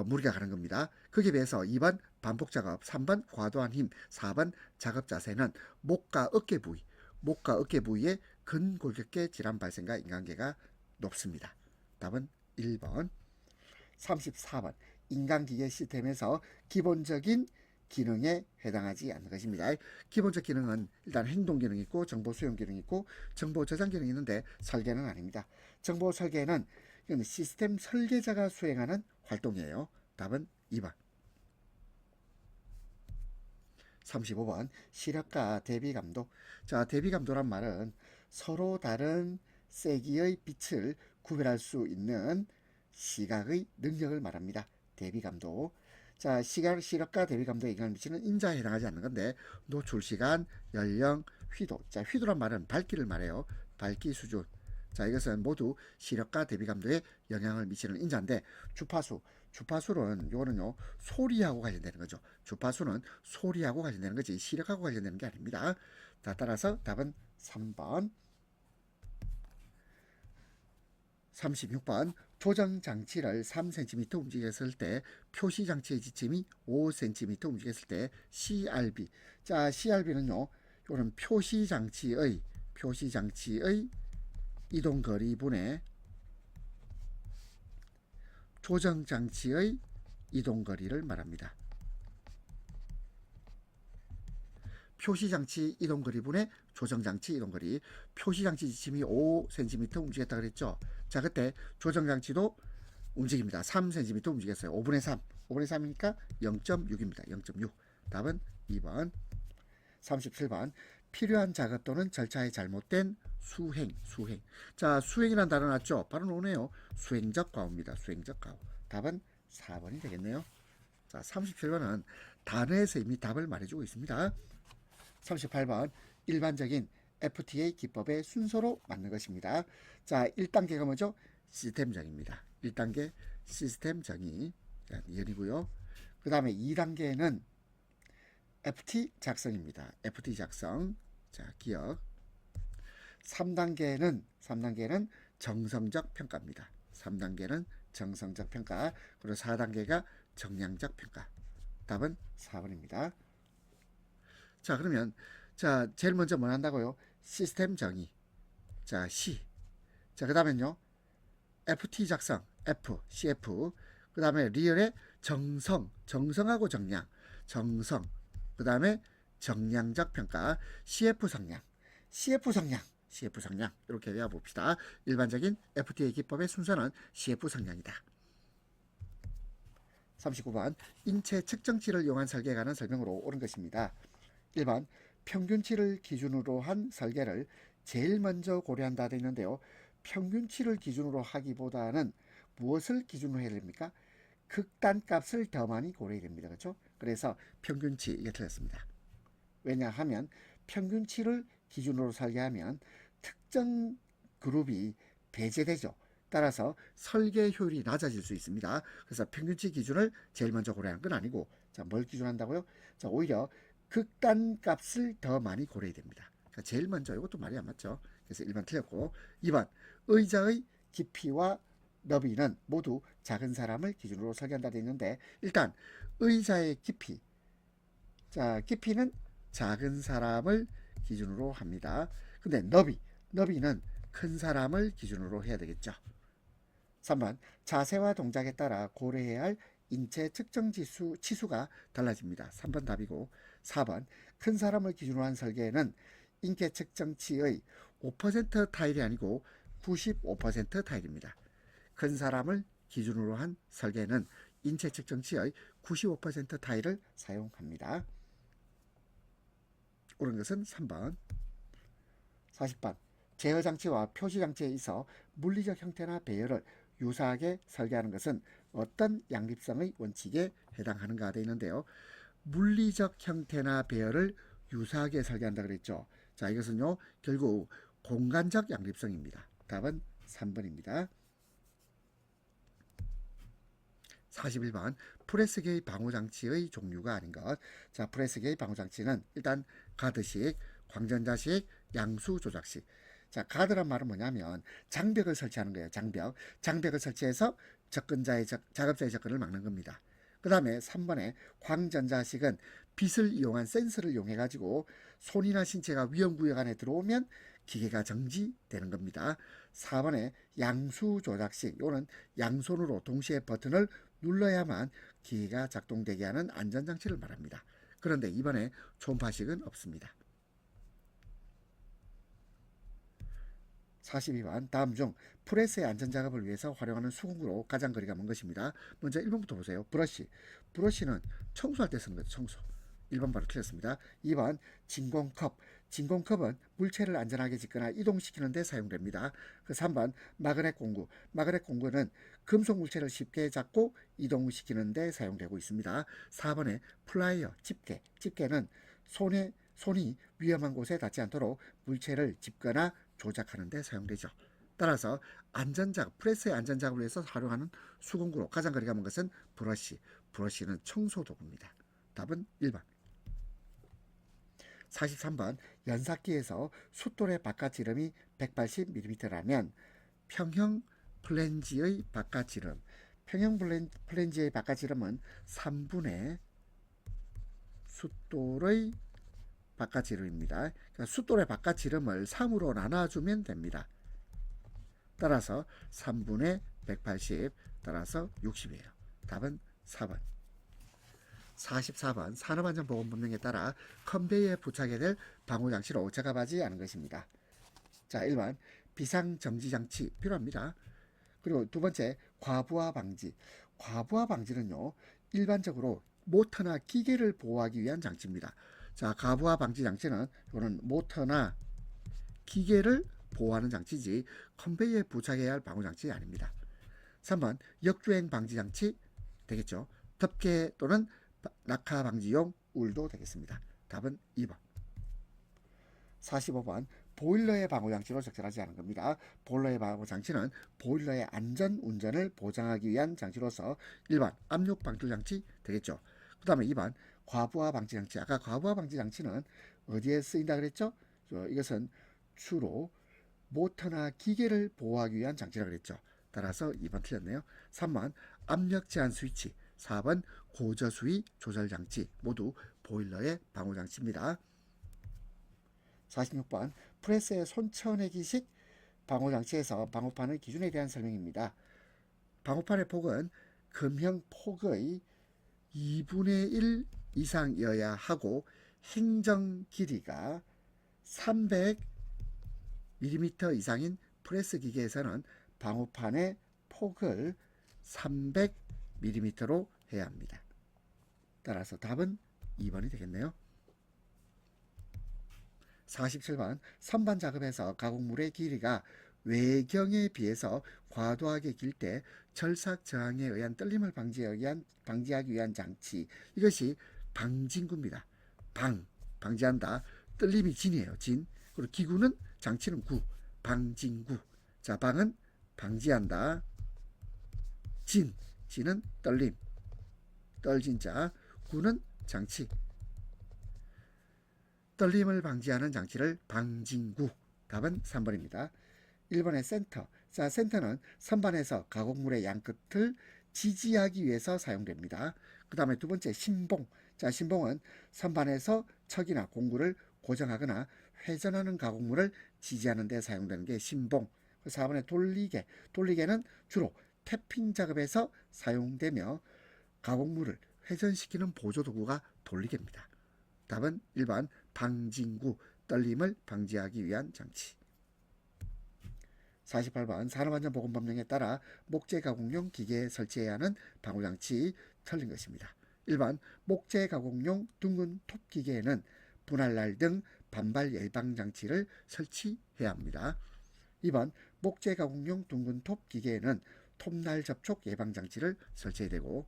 무리가 가는 겁니다. 거기에 비해서 2번 반복 작업, 3번 과도한 힘, 4번 작업 자세는 목과 어깨 부위의 근골격계 질환 발생과 인간계가 높습니다. 답은 1번. 34번 인간기계 시스템에서 기본적인 기능에 해당하지 않는 것입니다. 기본적 기능은 일단 행동 기능이 있고 정보 수용 기능이 있고 정보 저장 기능이 있는데 설계는 아닙니다. 정보 설계는 이건 시스템 설계자가 수행하는 활동이에요. 답은 2번. 35번 시력과 대비감도. 자, 대비감도란 말은 서로 다른 세기의 빛을 구별할 수 있는 시각의 능력을 말합니다. 대비감도. 자, 시력과 대비감도에 영향을 미치는 인자에 해당하지 않는 건데 노출 시간, 연령, 휘도. 자, 휘도란 말은 밝기를 말해요. 밝기 수준. 자, 이것은 모두 시력과 대비감도에 영향을 미치는 인자인데 주파수는 요거는요 소리하고 관련되는 거죠. 주파수는 소리하고 관련되는 거지 시력하고 관련되는 게 아닙니다. 자, 따라서 답은 3번. 36번 조정장치를 3cm 움직였을 때 표시장치의 지침이 5cm 움직였을 때 CRB. 자, CRB는요 요런 표시장치의 이동거리분의 조정장치의 이동거리를 말합니다. 표시장치 이동거리분의 조정장치 이동거리. 표시장치 지침이 5cm 움직였다 그랬죠. 자, 그때 조정장치도 움직입니다. 3cm 움직였어요. 5분의 3. 5분의 3이니까 0.6입니다. 0.6. 답은 2번. 37번 필요한 작업 또는 절차의 잘못된 수행. 자, 수행이라는 단어 나왔죠. 바로 오네요. 수행적 과오입니다. 수행적 과오. 답은 4번이 되겠네요. 자, 37번은 단어에서 이미 답을 말해주고 있습니다. 38번 일반적인 FTA 기법의 순서로 맞는 것입니다. 자, 1단계가 뭐죠? 시스템 정의입니다. 1단계 시스템 정의. 자, 이연이고요. 그 다음에 2단계는 FT 작성입니다. FT 작성. 자, 기억. 3단계는 정성적 평가입니다. 3단계는 정성적 평가. 그리고 4단계가 정량적 평가. 답은 4번입니다. 자, 그러면 자, 제일 먼저 뭐 한다고요? 시스템 정의. 자, C. 자, 그다음에는요. FT 작성. F, CF. 그다음에 리얼의 정성하고 정량. 정성. 그다음에 정량적 평가. CF 성량. 이렇게 외워봅시다. 일반적인 FTA 기법의 순서는 CF 성량이다. 39번 인체 측정치를 이용한 설계에 관한 설명으로 옳은 것입니다. 1번 평균치를 기준으로 한 설계를 제일 먼저 고려한다 되어 있는데요. 평균치를 기준으로 하기보다는 무엇을 기준으로 해야 됩니까? 극단값을 더 많이 고려해야 됩니다. 그렇죠? 그래서 평균치 이게 틀렸습니다. 왜냐하면 평균치를 기준으로 설계하면 특정 그룹이 배제되죠. 따라서 설계 효율이 낮아질 수 있습니다. 그래서 평균치 기준을 제일 먼저 고려하는 건 아니고, 자, 뭘 기준한다고요? 자, 오히려 극단값을 더 많이 고려해야 됩니다. 그러니까 제일 먼저 이것도 말이 안 맞죠. 그래서 1번 틀렸고, 2번 의자의 깊이와 너비는 모두 작은 사람을 기준으로 설계한다 되어 있는데, 일단 의자의 깊이. 자, 깊이는 작은 사람을 기준으로 합니다. 근데 너비는 큰 사람을 기준으로 해야 되겠죠. 3번 자세와 동작에 따라 고려해야 할 인체 측정 치수가 달라집니다. 3번 답이고, 4번 큰 사람을 기준으로 한 설계는 인체 측정치의 5% 타일이 아니고 95% 타일입니다. 큰 사람을 기준으로 한 설계는 인체 측정치의 95% 타일을 사용합니다. 옳은 것은 3번. 40번 제어장치와 표시장치에 있어 물리적 형태나 배열을 유사하게 설계하는 것은 어떤 양립성의 원칙에 해당하는가 되어 있는데요. 물리적 형태나 배열을 유사하게 설계한다 그랬죠. 자, 이것은요 결국 공간적 양립성입니다. 답은 3번입니다. 41번 프레스게이 방호장치의 종류가 아닌 것. 자, 프레스게이 방호장치는 일단 가드식, 광전자식, 양수조작식. 자, 가드란 말은 뭐냐면 장벽을 설치하는 거예요. 장벽을 설치해서 작업자의 접근을 막는 겁니다. 그 다음에 3번에 광전자식은 빛을 이용한 센서를 이용해 가지고 손이나 신체가 위험구역 안에 들어오면 기계가 정지되는 겁니다. 4번에 양수조작식, 이거는 양손으로 동시에 버튼을 눌러야만 기계가 작동되게 하는 안전장치를 말합니다. 그런데 이번에 초음파식은 없습니다. 42번 다음 중 프레스의 안전작업을 위해서 활용하는 수공구로 가장 거리가 먼 것입니다. 먼저 1번부터 보세요. 브러쉬. 브러쉬는 청소할 때 쓰는 거죠. 청소. 1번 바로 틀렸습니다. 2번 진공컵. 진공컵은 물체를 안전하게 짓거나 이동시키는 데 사용됩니다. 3번 마그넷 공구. 마그넷 공구는 금속 물체를 쉽게 잡고 이동시키는 데 사용되고 있습니다. 4번에 플라이어, 집게. 집게는 손이 위험한 곳에 닿지 않도록 물체를 짚거나 조작하는 데 사용되죠. 따라서 안전작업, 프레스의 안전작업을 위해서 활용하는 수공구로 가장 거리가 먼 것은 브러쉬. 브러쉬는 청소도구입니다. 답은 1번. 43번 연삭기에서 숫돌의 바깥지름이 180mm라면 평형 플랜지의 바깥지름. 평형 플랜지의 바깥지름은 3분의 숫돌의 바깥지름입니다. 그러니까 숫돌의 바깥지름을 3으로 나눠주면 됩니다. 따라서 3분의 180 따라서 60이에요. 답은 4번. 44번 산업안전보건법령에 따라 컨베이어에 부착해야 될 방호장치로 작업하지 않은 것입니다. 자, 1번 비상정지장치 필요합니다. 그리고 두 번째 과부하 방지. 과부하 방지는요, 일반적으로 모터나 기계를 보호하기 위한 장치입니다. 자, 과부하 방지 장치는 이거는 모터나 기계를 보호하는 장치지 컨베이어에 부착해야 할 방호장치 아닙니다. 3번 역주행 방지 장치 되겠죠. 덮개 또는 낙하 방지용 울도 되겠습니다. 답은 2번. 45번 보일러의 방호장치로 적절하지 않은 겁니다. 보일러의 방호장치는 보일러의 안전 운전을 보장하기 위한 장치로서 1번 압력 방출장치 되겠죠. 그 다음에 2번 과부하 방지장치. 아까 과부하 방지장치는 어디에 쓰인다 그랬죠? 이것은 주로 모터나 기계를 보호하기 위한 장치라 그랬죠. 따라서 2번 틀렸네요. 3번 압력 제한 스위치. 4번 고저수위 조절장치. 모두 보일러의 방호장치입니다. 46번 프레스의 손쳐내기식 방호장치에서 방호판의 기준에 대한 설명입니다. 방호판의 폭은 금형 폭의 2분의 1 이상이어야 하고 행정 길이가 300mm 이상인 프레스 기계에서는 방호판의 폭을 300mm로 해야 합니다. 따라서 답은 2번이 되겠네요. 47번 선반 작업에서 가공물의 길이가 외경에 비해서 과도하게 길 때 절삭 저항에 의한 떨림을 방지하기 위한 장치. 이것이 방진구입니다. 방지한다. 떨림이 진이에요. 진. 그리고 기구는 장치는 구. 방진구. 자, 방은 방지한다. 진은 떨림. 떨진자. 구는 장치. 떨림을 방지하는 장치를 방진구. 답은 3번입니다. 1번의 센터. 자, 센터는 선반에서 가공물의 양끝을 지지하기 위해서 사용됩니다. 그 다음에 두 번째 신봉. 자, 신봉은 선반에서 척이나 공구를 고정하거나 회전하는 가공물을 지지하는 데 사용되는 게 신봉. 4번의 돌리개. 돌리개는 주로 태핑 작업에서 사용되며 가공물을 회전시키는 보조도구가 돌리개입니다. 답은 1번 방진구. 떨림을 방지하기 위한 장치. 48번 산업안전보건법령에 따라 목재 가공용 기계에 설치해야 하는 방호장치 틀린 것입니다. 1번 목재 가공용 둥근 톱 기계에는 분할날 등 반발 예방장치를 설치해야 합니다. 2번 목재 가공용 둥근 톱 기계에는 톱날 접촉 예방장치를 설치해야 되고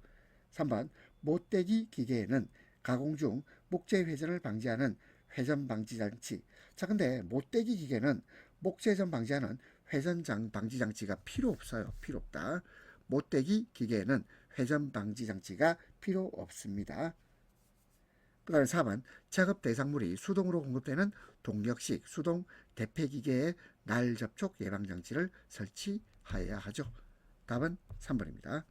3번 못대기 기계에는 가공 중 목재 회전을 방지하는 회전 방지 장치. 자, 근데 못대기 기계는 목재전 방지하는 회전 방지 장치가 필요 없어요. 필요 없다. 못대기 기계에는 회전 방지 장치가 필요 없습니다. 그 다음에 4번 작업 대상물이 수동으로 공급되는 동력식 수동 대패기계에 날 접촉 예방 장치를 설치해야 하죠. 답은 3번입니다.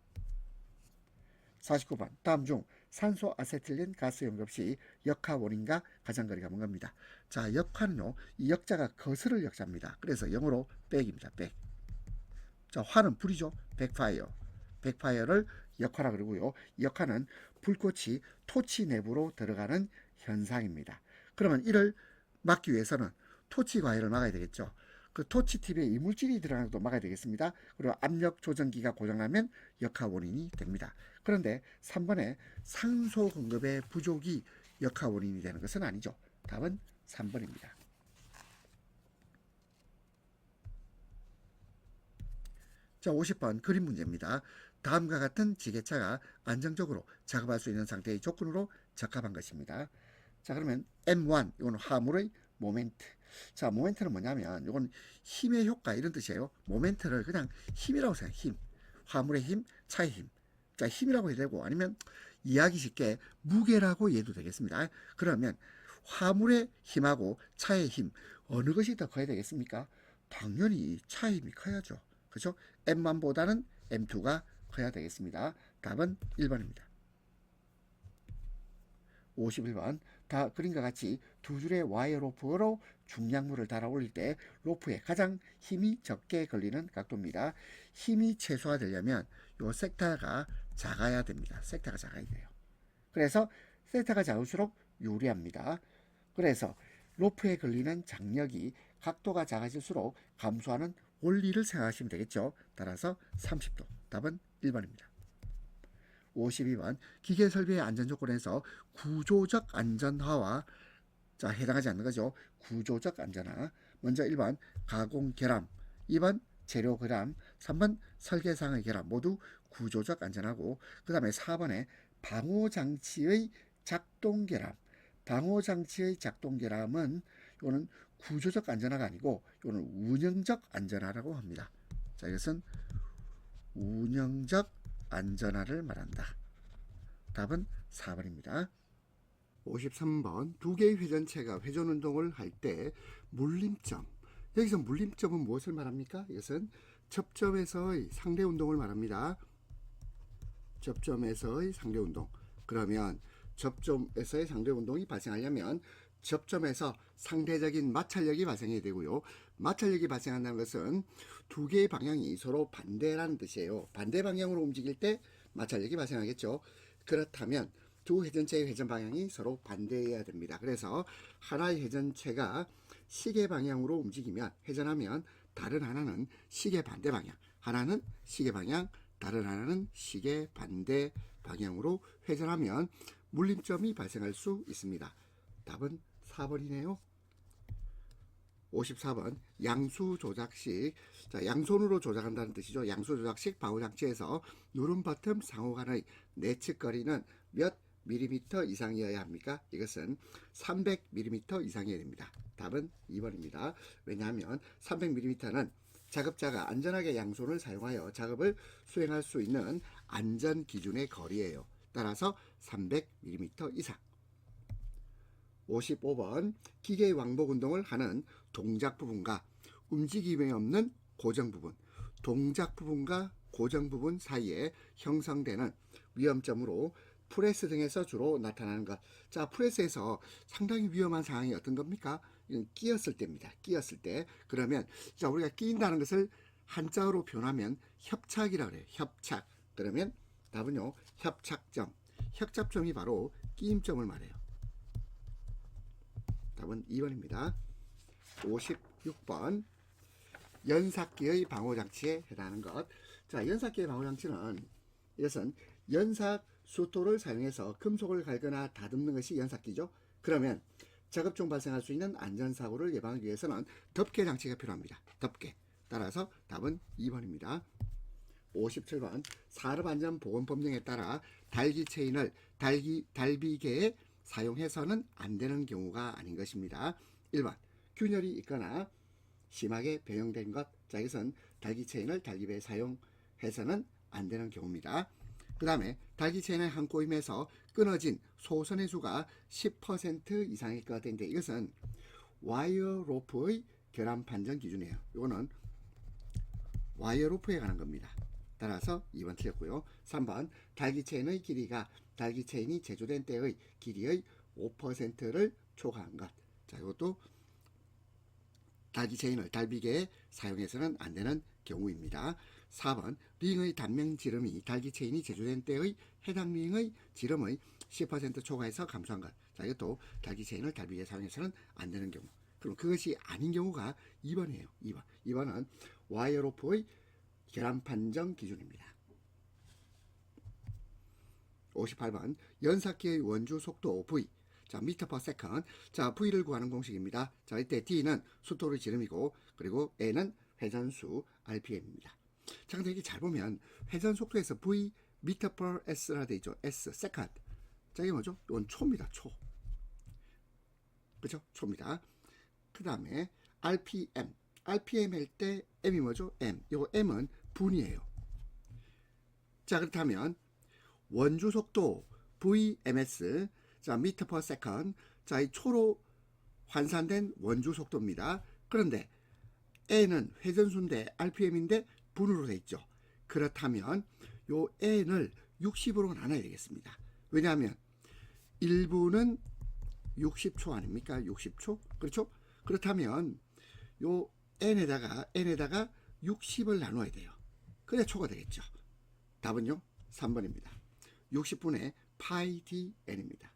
49번 다음 중 산소 아세틸린 가스 용접 시 역화 원인과 가장 거리가 먼 겁니다. 자, 역화는요, 이 역자가 거스를 역자입니다. 그래서 영어로 백입니다. 백. 자, 화는 불이죠. 백파이어. 백파이어를 역화라 그러고요. 역화는 불꽃이 토치 내부로 들어가는 현상입니다. 그러면 이를 막기 위해서는 토치 과열을 막아야 되겠죠. 그 토치 팁에 이물질이 들어가는 것도 막아야 되겠습니다. 그리고 압력 조정기가 고장나면 역화 원인이 됩니다. 그런데 3번에 산소 공급의 부족이 역화 원인이 되는 것은 아니죠. 답은 3번입니다. 자, 50번 그림 문제입니다. 다음과 같은 지게차가 안정적으로 작업할 수 있는 상태의 조건으로 적합한 것입니다. 자, 그러면 M1, 이건 화물의 모멘트. 자, 모멘트는 뭐냐면 이건 힘의 효과 이런 뜻이에요. 모멘트를 그냥 힘이라고 생각해요. 힘. 화물의 힘, 차의 힘. 자, 힘이라고 해도 되고 아니면 이해하기 쉽게 무게라고 이해도 되겠습니다. 그러면 화물의 힘하고 차의 힘 어느 것이 더 커야 되겠습니까? 당연히 차의 힘이 커야죠. 그렇죠? M1보다는 M2가 커야 되겠습니다. 답은 1번입니다. 51번 다 그림과 같이 두 줄의 와이어 로프로 중량물을 달아 올릴 때 로프에 가장 힘이 적게 걸리는 각도입니다. 힘이 최소화되려면 요 섹타가 작아야 됩니다. 섹타가 작아야 돼요. 그래서 섹타가 작을수록 유리합니다. 그래서 로프에 걸리는 장력이 각도가 작아질수록 감소하는 원리를 생각하시면 되겠죠. 따라서 30도. 답은 1번입니다. 52번 기계 설비의 안전 조건에서 구조적 안전화와 자 해당하지 않는 거죠. 구조적 안전화. 먼저 1번 가공 결함, 2번 재료 결함, 3번 설계상의 결함 모두 구조적 안전하고 그 다음에 4번에 방호장치의 작동 결함. 방호장치의 작동 결함은 이거는 구조적 안전화가 아니고 이거는 운영적 안전화라고 합니다. 자, 이것은 운영적 안전화를 말한다. 답은 4번입니다. 53번 두 개의 회전체가 회전 운동을 할 때 물림점. 여기서 물림점은 무엇을 말합니까? 이것은 접점에서의 상대 운동을 말합니다. 접점에서의 상대 운동. 그러면 접점에서의 상대 운동이 발생하려면 접점에서 상대적인 마찰력이 발생해야 되고요. 마찰력이 발생한다는 것은 두 개의 방향이 서로 반대라는 뜻이에요. 반대 방향으로 움직일 때 마찰력이 발생하겠죠. 그렇다면 두 회전체의 회전 방향이 서로 반대해야 됩니다. 그래서 하나의 회전체가 시계 방향으로 움직이면 회전하면 다른 하나는 시계 반대 방향, 하나는 시계 방향, 다른 하나는 시계 반대 방향으로 회전하면 물림점이 발생할 수 있습니다. 답은 4번이네요. 54번 양수 조작식. 자, 양손으로 조작한다는 뜻이죠. 양수 조작식 방호장치에서 누름 버튼 상호 간의 내측 거리는 몇 밀리미터 이상이어야 합니까? 이것은 300mm 이상이어야 됩니다. 답은 2번입니다. 왜냐하면 300mm는 작업자가 안전하게 양손을 사용하여 작업을 수행할 수 있는 안전 기준의 거리예요. 따라서 300mm 이상. 55번 기계의 왕복 운동을 하는 동작 부분과 움직임이 없는 고정 부분, 동작 부분과 고정 부분 사이에 형성되는 위험점으로 프레스 등에서 주로 나타나는 것. 자, 프레스에서 상당히 위험한 상황이 어떤 겁니까? 이건 끼었을 때입니다. 끼었을 때. 그러면 자, 우리가 끼인다는 것을 한자어로 표현하면 협착이라고 그래요. 협착. 그러면 답은요. 협착점. 협착점이 바로 끼임점을 말해요. 답은 2번입니다. 56번 연삭기의 방호장치에 해당하는 것. 자, 연삭기의 방호장치는 이것은 연삭 수토를 사용해서 금속을 갈거나 다듬는 것이 연삭기죠. 그러면 작업 중 발생할 수 있는 안전사고를 예방하기 위해서는 덮개 장치가 필요합니다. 덮개. 따라서 답은 2번입니다. 57번 산업안전보건법령에 따라 달기 체인을 달비개에 사용해서는 안 되는 경우가 아닌 것입니다. 1번 균열이 있거나 심하게 변형된 것. 자, 이것은 달기 체인을 달기배에 사용해서는 안 되는 경우입니다. 그 다음에 달기 체인의 한 꼬임에서 끊어진 소선의 수가 10% 이상일 것 같은데 이것은 와이어 로프의 결함 판정 기준이에요. 이거는 와이어 로프에 관한 겁니다. 따라서 2번 틀렸고요. 3번 달기 체인의 길이가 달기 체인이 제조된 때의 길이의 5%를 초과한 것. 자, 이것도 달기 체인을 달비계에 사용해서는 안 되는 경우입니다. 4번 링의 단면 지름이 달기 체인이 제조된 때의 해당 링의 지름의 10% 초과해서 감소한 것. 자, 이것도 달기 체인을 달비계에 사용해서는 안 되는 경우. 그럼 그것이 아닌 경우가 2번이에요. 2번. 2번은 와이어 로프의 결함 판정 기준입니다. 58번 연삭기의 원주 속도 V. 자, 미터 퍼 세컨드. 자, V를 구하는 공식입니다. 자, 이때 D는 숫도의 지름이고, 그리고 N은 회전수 RPM입니다. 자, 근데 이게 잘 보면 회전 속도에서 V 미터 퍼 S라 되어 있죠. S 세컨드. 자, 이게 뭐죠? 이건 초입니다. 초. 그죠? 초입니다. 그 다음에 RPM. RPM 할 때 M이 뭐죠? M. 요 M은 분이에요. 자, 그렇다면 원주 속도 VMS. 자, 미터 퍼 세컨드. 자, 이 초로 환산된 원주 속도입니다. 그런데 N은 회전수인데 RPM인데 분으로 되어 있죠. 그렇다면 요 N을 60으로 나눠야 되겠습니다. 왜냐하면 1분은 60초 아닙니까? 60초? 그렇죠? 그렇다면 요 N에다가 60을 나눠야 돼요. 그래야 초가 되겠죠. 답은요? 3번입니다. 60분의 파이 dn입니다.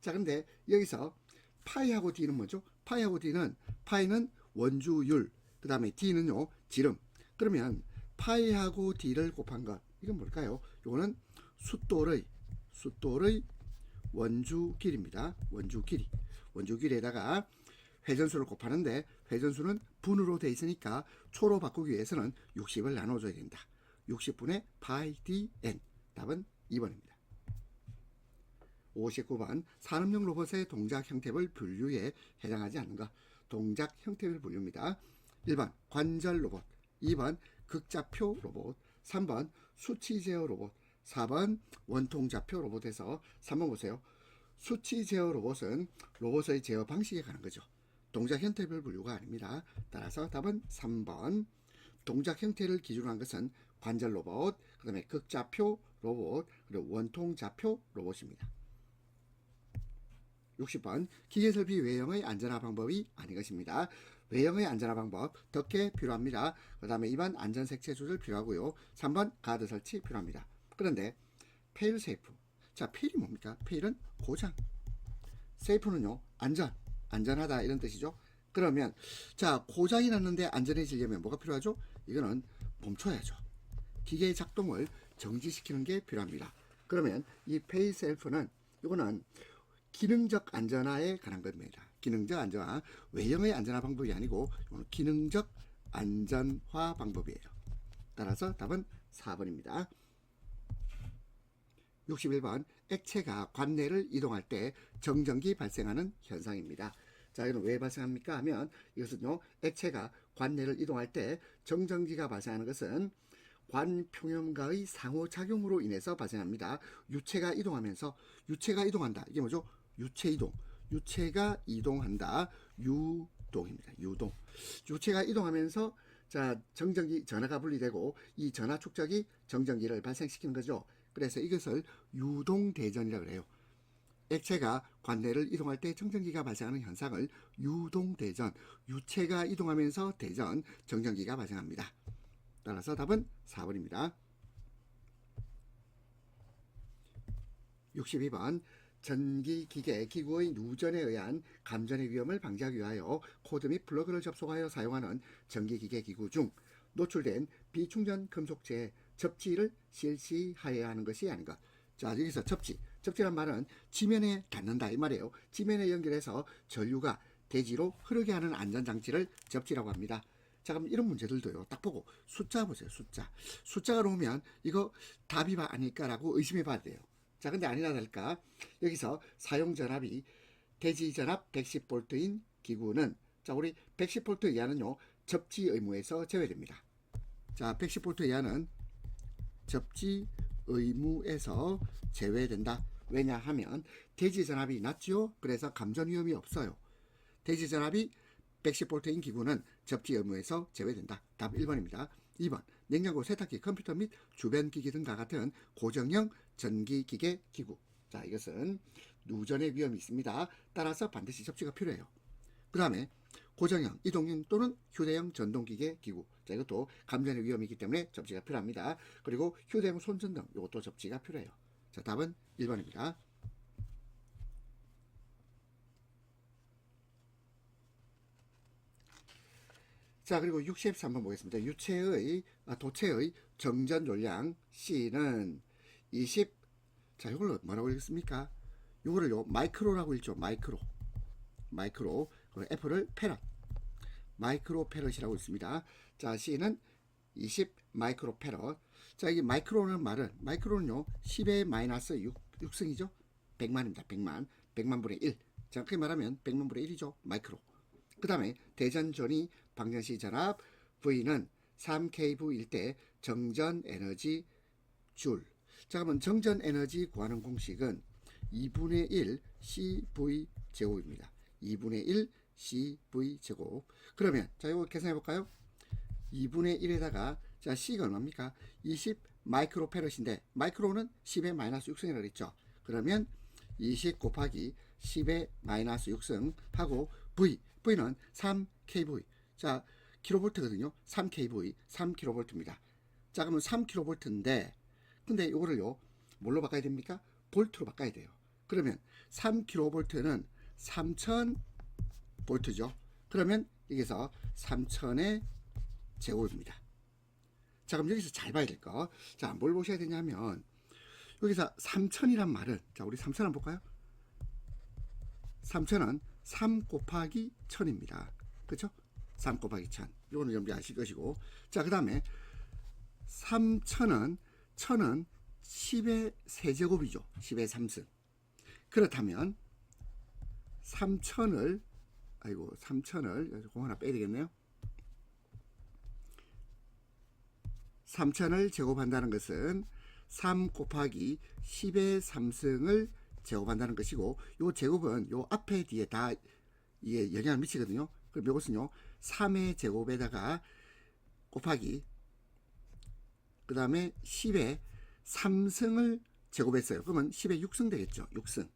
자, 근데 여기서 파이하고 d는 뭐죠? 파이하고 d는 파이는 원주율, 그 다음에 d는요 지름. 그러면 파이하고 d를 곱한 것, 이건 뭘까요? 이거는 숫돌의 원주 길입니다. 원주 길이. 원주 길에다가 회전수를 곱하는데 회전수는 분으로 되어 있으니까 초로 바꾸기 위해서는 60을 나눠줘야 된다. 60분의 파이 dn. 답은 2번입니다. 59번 산업용 로봇의 동작 형태별 분류에 해당하지 않는 것. 동작 형태별 분류입니다. 1번 관절 로봇, 2번 극좌표 로봇, 3번 수치 제어 로봇, 4번 원통 좌표 로봇에서 3번 보세요. 수치 제어 로봇은 로봇의 제어 방식에 관한 거죠. 동작 형태별 분류가 아닙니다. 따라서 답은 3번. 동작 형태를 기준으로 한 것은 관절 로봇, 그 다음에 극좌표 로봇, 그리고 원통 좌표 로봇입니다. 60번 기계설비 외형의 안전화 방법이 아닌 것입니다. 외형의 안전화 방법 덮개 필요합니다. 그 다음에 2번 안전색채 조절 필요하고요. 3번 가드 설치 필요합니다. 그런데 페일 세이프. 자, 페일이 뭡니까? 페일은 고장, 세이프는요 안전하다 이런 뜻이죠. 그러면 자, 고장이 났는데 안전해지려면 뭐가 필요하죠? 이거는 멈춰야죠. 기계의 작동을 정지시키는 게 필요합니다. 그러면 이 페일 셀프는 이거는 기능적 안전화에 관한 겁니다. 기능적 안전화, 외형의 안전화 방법이 아니고 이거는 기능적 안전화 방법이에요. 따라서 답은 4번입니다. 61번 액체가 관내를 이동할 때 정전기 발생하는 현상입니다. 자, 이건 왜 발생합니까 하면 이것은요, 액체가 관내를 이동할 때 정전기가 발생하는 것은 관평형과의 상호작용으로 인해서 발생합니다. 유체가 이동한다. 이게 뭐죠? 유체 이동. 유체가 이동한다. 유동입니다. 유동. 유체가 이동하면서 자, 정전기 전하가 분리되고 이 전하 축적이 정전기를 발생시키는 거죠. 그래서 이것을 유동대전이라고 해요. 액체가 관내를 이동할 때 정전기가 발생하는 현상을 유동대전, 유체가 이동하면서 대전, 정전기가 발생합니다. 따라서 답은 4번입니다. 62번 전기기계 기구의 누전에 의한 감전의 위험을 방지하기 위하여 코드 및 플러그를 접속하여 사용하는 전기기계 기구 중 노출된 비충전 금속재 접지를 실시하여야 하는 것이 아닌가. 자, 여기서 접지란 말은 지면에 닿는다 이 말이에요. 지면에 연결해서 전류가 대지로 흐르게 하는 안전장치를 접지라고 합니다. 자, 그럼 이런 문제들도요, 딱 보고 숫자 보세요. 숫자가 나오면 이거 답이 아닐까라고 의심해 봐야 돼요. 자, 근데 아니나 다를까 여기서 사용 전압이 대지 전압 110V인 기구는, 자, 우리 110V 이하는요 접지 의무에서 제외됩니다. 자, 110V 이하는 접지 의무에서 제외된다. 왜냐하면 대지 전압이 낮지요. 그래서 감전 위험이 없어요. 대지 전압이 110V인 기구는 접지 의무에서 제외된다. 답 1번입니다. 2번 냉장고, 세탁기, 컴퓨터 및 주변 기기 등과 같은 고정형 전기기계 기구. 자, 이것은 누전의 위험이 있습니다. 따라서 반드시 접지가 필요해요. 그 다음에 고정형, 이동형 또는 휴대용 전동기계 기구. 자, 이것도 감전의 위험이 있기 때문에 접지가 필요합니다. 그리고 휴대용 손전등, 이것도 접지가 필요해요. 자, 답은 1번입니다. 자, 그리고 63번 보겠습니다. 도체의 정전 용량 C는 20, 자, 이걸로 뭐라고 읽습니까? 이거를요, 마이크로라고 읽죠. 마이크로. 그리고 F를 페럿. 마이크로 페럿이라고 있습니다. 자, C는 20 마이크로 페럿. 자, 이 마이크로는 마이크로는요, 10의 마이너스 6승이죠. 100만입니다. 100만 분의 1. 정확히 말하면 100만 분의 1이죠. 마이크로. 그 다음에 대전전이 방정시 전압 V는 3kV일 때 정전 에너지 줄. 자, 그러면 정전 에너지 구하는 공식은 2분의 1 CV 제곱입니다. 2분의 1 CV 제곱. 그러면 자, 이거 계산해 볼까요? 2분의 1에다가 자, C가 얼마입니까? 20 마이크로 페럿인데 마이크로는 10의 마이너스 6승이라고 했죠. 그러면 20 곱하기 10의 마이너스 6승 하고 V는 3kV. 자, 킬로볼트거든요. 3kV, 3kV입니다. 자, 그러면 3kV인데 근데 이거를요, 뭘로 바꿔야 됩니까? 볼트로 바꿔야 돼요. 그러면 3kV는 3000V죠. 그러면 여기서 3000의 제곱입니다. 자, 그럼 여기서 잘 봐야 될 거. 자, 뭘 보셔야 되냐면 여기서 3000이란 말은 자, 우리 3000 한번 볼까요? 3000은 3 곱하기 1000입니다. 그렇죠? 3 곱하기 1000. 이거는 염두하실 것이고. 자, 그 다음에 3000은 10의 세제곱이죠. 10의 3승. 그렇다면 3000을 공 하나 빼야 되겠네요. 3000을 제곱한다는 것은 3 곱하기 10의 3승을 제곱한다는 것이고, 요 제곱은 요 앞에 뒤에 다 이게 영향을 미치거든요. 그럼 이것은요, 3의 제곱에다가 곱하기 그 다음에 10의 3승을 제곱했어요. 그러면 10의 6승 되겠죠. 6승.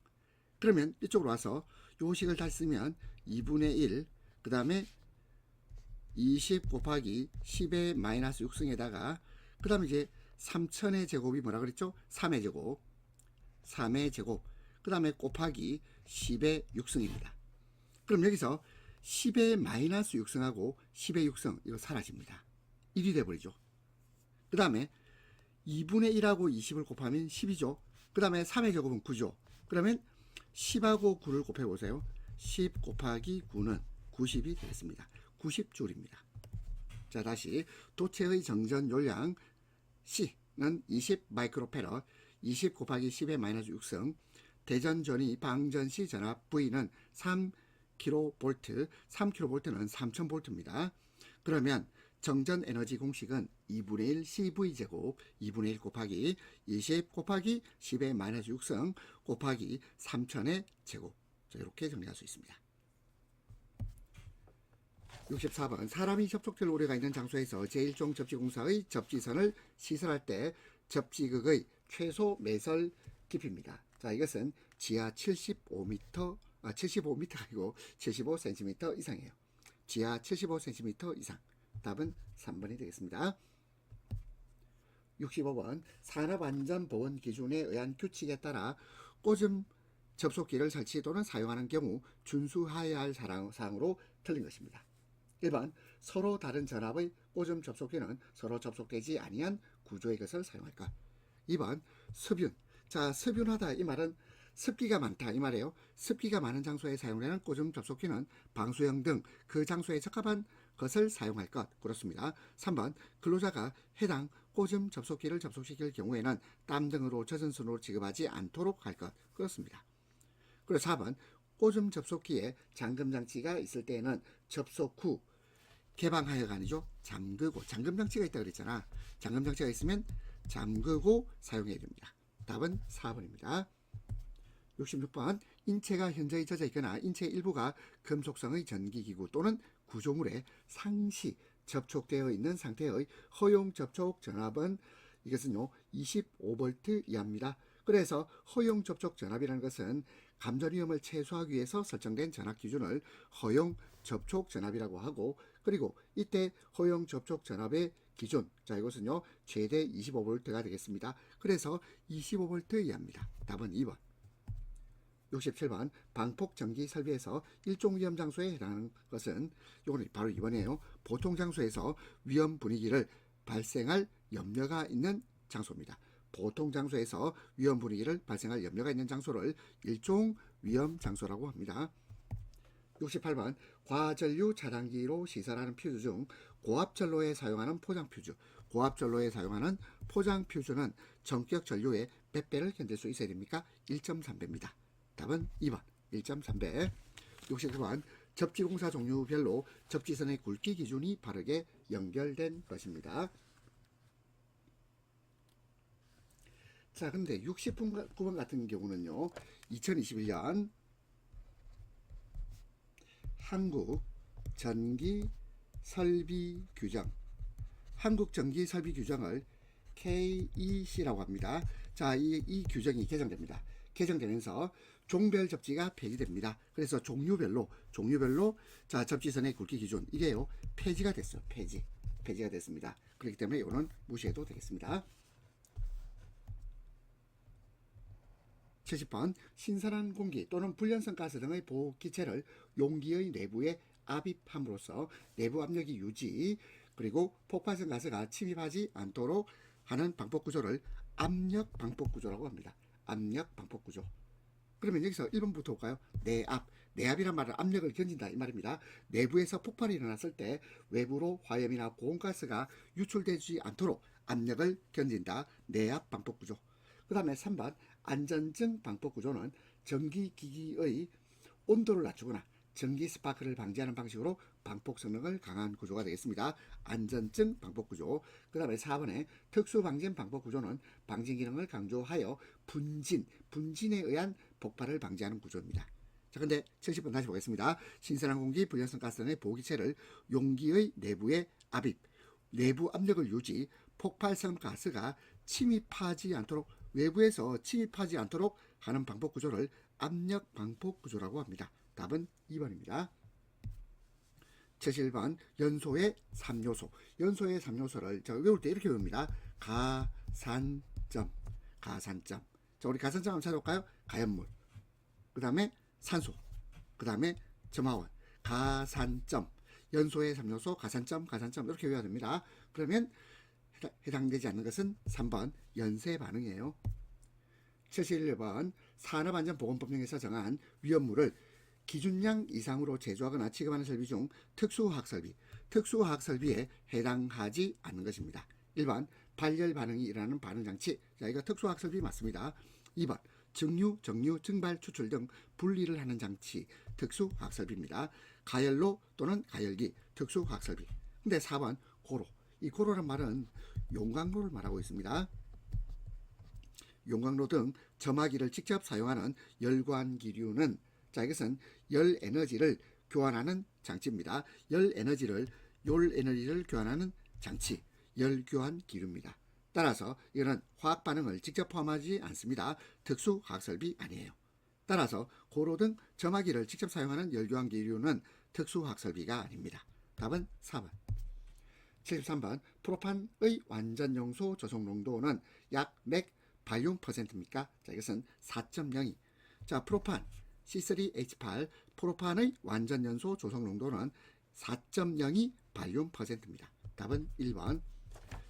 그러면 이쪽으로 와서 요 식을 다시 쓰면 2분의 1, 그 다음에 20 곱하기 10의 마이너스 6승에다가 그 다음에 이제 3000의 제곱이 뭐라 그랬죠? 3의 제곱. 3의 제곱. 그 다음에 곱하기 10의 6승입니다. 그럼 여기서 10의 마이너스 6승하고 10의 6승 이거 사라집니다. 1이 돼버리죠. 그 다음에 2분의 1하고 20을 곱하면 10이죠. 그 다음에 3의 제곱은 9죠. 그러면 10하고 9를 곱해보세요. 10 곱하기 9는 90이 되겠습니다. 90줄입니다. 자, 다시 도체의 정전 용량 C는 20 마이크로페럿, 20 곱하기 10의 마이너스 6승, 대전전이 방전시 전압 V는 3kV, 3kV는 3000V입니다. 그러면 정전 에너지 공식은 2분의 1 CV제곱, 2분의 1 곱하기 20 곱하기 10의 마이너스 6승 곱하기 3000의 제곱. 자, 이렇게 정리할 수 있습니다. 64번 사람이 접촉될 우려가 있는 장소에서 제1종 접지공사의 접지선을 시설할 때 접지극의 최소 매설 깊이입니다. 자, 이것은 지하 75m가 아니고 75cm 이상이에요. 지하 75cm 이상. 답은 3번이 되겠습니다. 65번 산업안전보건 기준에 의한 규칙에 따라 꽂음 접속기를 설치 또는 사용하는 경우 준수해야 할 사항으로 틀린 것입니다. 1번 서로 다른 전압의 꽂음 접속기는 서로 접속되지 아니한 구조의 것을 사용할 것. 2번 습윤. 자, 습윤하다 이 말은 습기가 많다 이 말이에요. 습기가 많은 장소에 사용되는 꽂음 접속기는 방수형 등 그 장소에 적합한 것을 사용할 것. 그렇습니다. 3번 근로자가 해당 꽂음 접속기를 접속시킬 경우에는 땀 등으로 젖은 손으로 취급하지 않도록 할 것. 그렇습니다. 그리고 4번 꽂음 접속기에 잠금장치가 있을 때에는 접속 후 개방하여가 아니죠. 잠그고. 잠금장치가 있다고 그랬잖아. 잠금장치가 있으면 잠그고 사용해야 됩니다. 답은 4번입니다. 66번 인체가 현저히 젖어 있거나 인체 일부가 금속성의 전기기구 또는 구조물에 상시 접촉되어 있는 상태의 허용 접촉 전압은 이것은요 25V 이하입니다. 그래서 허용 접촉 전압이라는 것은 감전 위험을 최소화하기 위해서 설정된 전압 기준을 허용 접촉 전압이라고 하고, 그리고 이때 허용 접촉 전압의 기준, 자 이것은요 최대 25V가 되겠습니다. 그래서 25V 이하입니다. 답은 2번. 67번 방폭 전기 설비에서 일종 위험 장소에 해당하는 것은, 이거는 바로 2번이에요. 보통 장소에서 위험 분위기를 발생할 염려가 있는 장소입니다. 보통 장소에서 위험 분위기를 발생할 염려가 있는 장소를 일종 위험 장소라고 합니다. 68번 과전류 차단기로 시설하는 퓨즈 중 고압전로에 사용하는 포장 퓨즈, 고압전로에 사용하는 포장 퓨즈는 전격 전류의 몇 배를 견딜 수 있어야 됩니까? 1.3배입니다. 답은 2번 1.3배. 69번 접지공사 종류별로 접지선의 굵기 기준이 바르게 연결된 것입니다. 자, 근데 69번 같은 경우는요, 2021년 한국 전기 설비 규정, 한국 전기 설비 규정을 KEC라고 합니다. 자, 이 규정이 개정됩니다. 개정되면서 종별 접지가 폐지됩니다. 그래서 종류별로 자 접지선의 굵기 기준, 이게요 폐지가 됐어요. 폐지가 됐습니다. 그렇기 때문에 이거는 무시해도 되겠습니다. 70번 신선한 공기 또는 불연성 가스 등의 보호기체를 용기의 내부에 압입함으로써 내부 압력이 유지, 그리고 폭발성 가스가 침입하지 않도록 하는 방폭구조를 압력 방폭구조라고 합니다. 압력 방폭구조. 그러면 여기서 1번부터 볼까요? 내압이란 말은 압력을 견딘다 이 말입니다. 내부에서 폭발이 일어났을 때 외부로 화염이나 고온가스가 유출되지 않도록 압력을 견딘다. 내압 방폭구조. 그 다음에 3번 안전증 방폭구조는 전기기기의 온도를 낮추거나 전기 스파크를 방지하는 방식으로 방폭 성능을 강화한 구조가 되겠습니다. 안전증 방폭구조. 그 다음에 4번에 특수방진 방폭구조는 방진 기능을 강조하여 분진에 의한 폭발을 방지하는 구조입니다. 자, 근데 70번 다시 보겠습니다. 신선한 공기, 불연성 가스 등의 보호기체를 용기의 내부에 압입, 내부 압력을 유지, 폭발성 가스가 침입하지 않도록, 외부에서 침입하지 않도록 하는 방폭구조를 압력 방폭구조라고 합니다. 답은 2번입니다. 71번 연소의 3요소. 연소의 3요소를 자, 외울 때 이렇게 외웁니다. 가산점. 자, 우리 가산점 한번 찾아볼까요? 가연물. 그 다음에 산소. 그 다음에 점화원. 가산점. 연소의 3요소 가산점 이렇게 외워야 됩니다. 그러면 해당되지 않는 것은 3번 연쇄 반응이에요. 71번 산업안전보건법령에서 정한 위험물을 기준량 이상으로 제조하거나 취급하는 설비 중 특수화학설비에 해당하지 않는 것입니다. 1번 발열 반응이 일어나는 반응장치. 자, 이거 특수화학설비 맞습니다. 2번 증류, 정류, 증발, 추출 등 분리를 하는 장치, 특수화학설비입니다. 가열로 또는 가열기, 특수화학설비. 근데 4번 고로. 이 고로란 말은 용광로를 말하고 있습니다. 용광로 등 점화기를 직접 사용하는 열관기류는, 자 이것은 열 에너지를 교환하는 장치입니다. 열 에너지를 교환하는 장치, 열교환 기류입니다. 따라서 이거는 화학 반응을 직접 포함하지 않습니다. 특수화학설비 아니에요. 따라서 고로 등 점화기를 직접 사용하는 열교환 기류는 특수화학설비가 아닙니다. 답은 4번. 73번 프로판의 완전용소 조성 농도는 약 몇 발륨 퍼센트입니까? 자, 이것은 4.02. 자, 프로판 C3H8 프로판의 완전연소 조성 농도는 4.02 발륨 퍼센트입니다. 답은 1번.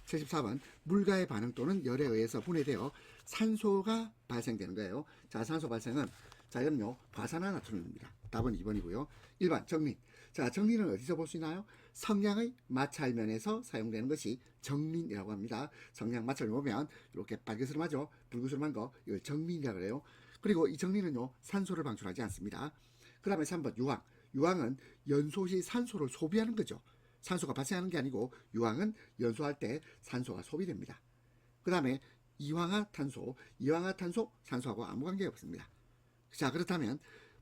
74번 물과의 반응 또는 열에 의해서 분해되어 산소가 발생되는 거예요. 자, 산소 발생은 자, 이건요 과산화나트륨입니다. 답은 2번이고요. 1번 정린. 자, 정린은 어디서 볼 수 있나요? 성냥의 마찰면에서 사용되는 것이 정린이라고 합니다. 성냥 마찰을 보면 이렇게 빨개스름하죠. 붉으스름한 거, 이걸 정린이라고 해요. 그리고 이 정린은요 산소를 방출하지 않습니다. 그 다음에 3번 유황. 유황은 연소 시 산소를 소비하는 거죠. 산소가 발생하는 게 아니고 유황은 연소할 때 산소가 소비됩니다. 그 다음에 이황화탄소 산소하고 아무 관계가 없습니다. 자, 그렇다면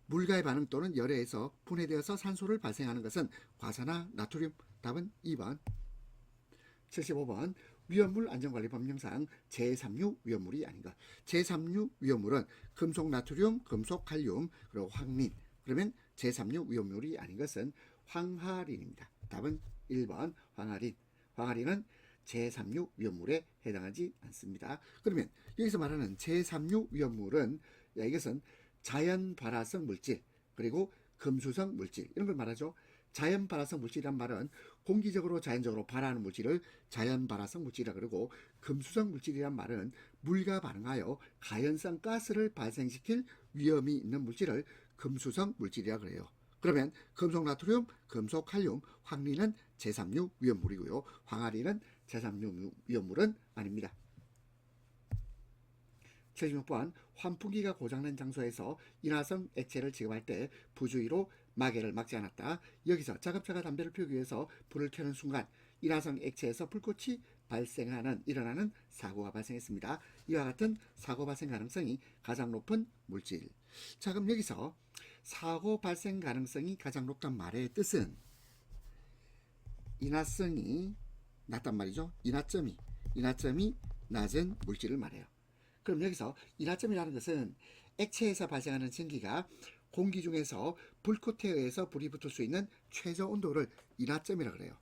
물과의 반응 또는 열에 의해서 분해되어서 산소를 발생하는 것은 과산화 나트륨. 답은 2번. 75번 위험물 안전관리법령상 제3류 위험물이 아닌 것. 제3류 위험물은 금속, 나트륨, 금속, 칼륨, 그리고 황린. 그러면 제3류 위험물이 아닌 것은 황화린입니다. 답은 1번 황화린. 황화린은 제3류 위험물에 해당하지 않습니다. 그러면 여기서 말하는 제3류 위험물은 이것은 자연 발화성 물질 그리고 금수성 물질 이런 걸 말하죠. 자연 발화성 물질이란 말은 공기적으로 자연적으로 발화하는 물질을 자연 발화성 물질이라 그러고, 금수성 물질이란 말은 물과 반응하여 가연성 가스를 발생시킬 위험이 있는 물질을 금수성 물질이라 그래요. 그러면 금속, 나트륨, 금속, 칼륨, 황리는 제3류 위험물이고요. 황화리는 제3류 위험물은 아닙니다. 76번 환풍기가 고장난 장소에서 인화성 액체를 지급할 때 부주의로 마개를 막지 않았다. 여기서 작업자가 담배를 피우기 위해서 불을 켜는 순간 인화성 액체에서 불꽃이 일어나는 사고가 발생했습니다. 이와 같은 사고 발생 가능성이 가장 높은 물질. 자, 그럼 여기서 사고 발생 가능성이 가장 높단 말의 뜻은 인화성이 낮단 말이죠. 인화점이 낮은 물질을 말해요. 그럼 여기서 인화점이라는 것은 액체에서 발생하는 전기가 공기 중에서 불꽃에 의해서 불이 붙을 수 있는 최저 온도를 인화점이라고 그래요.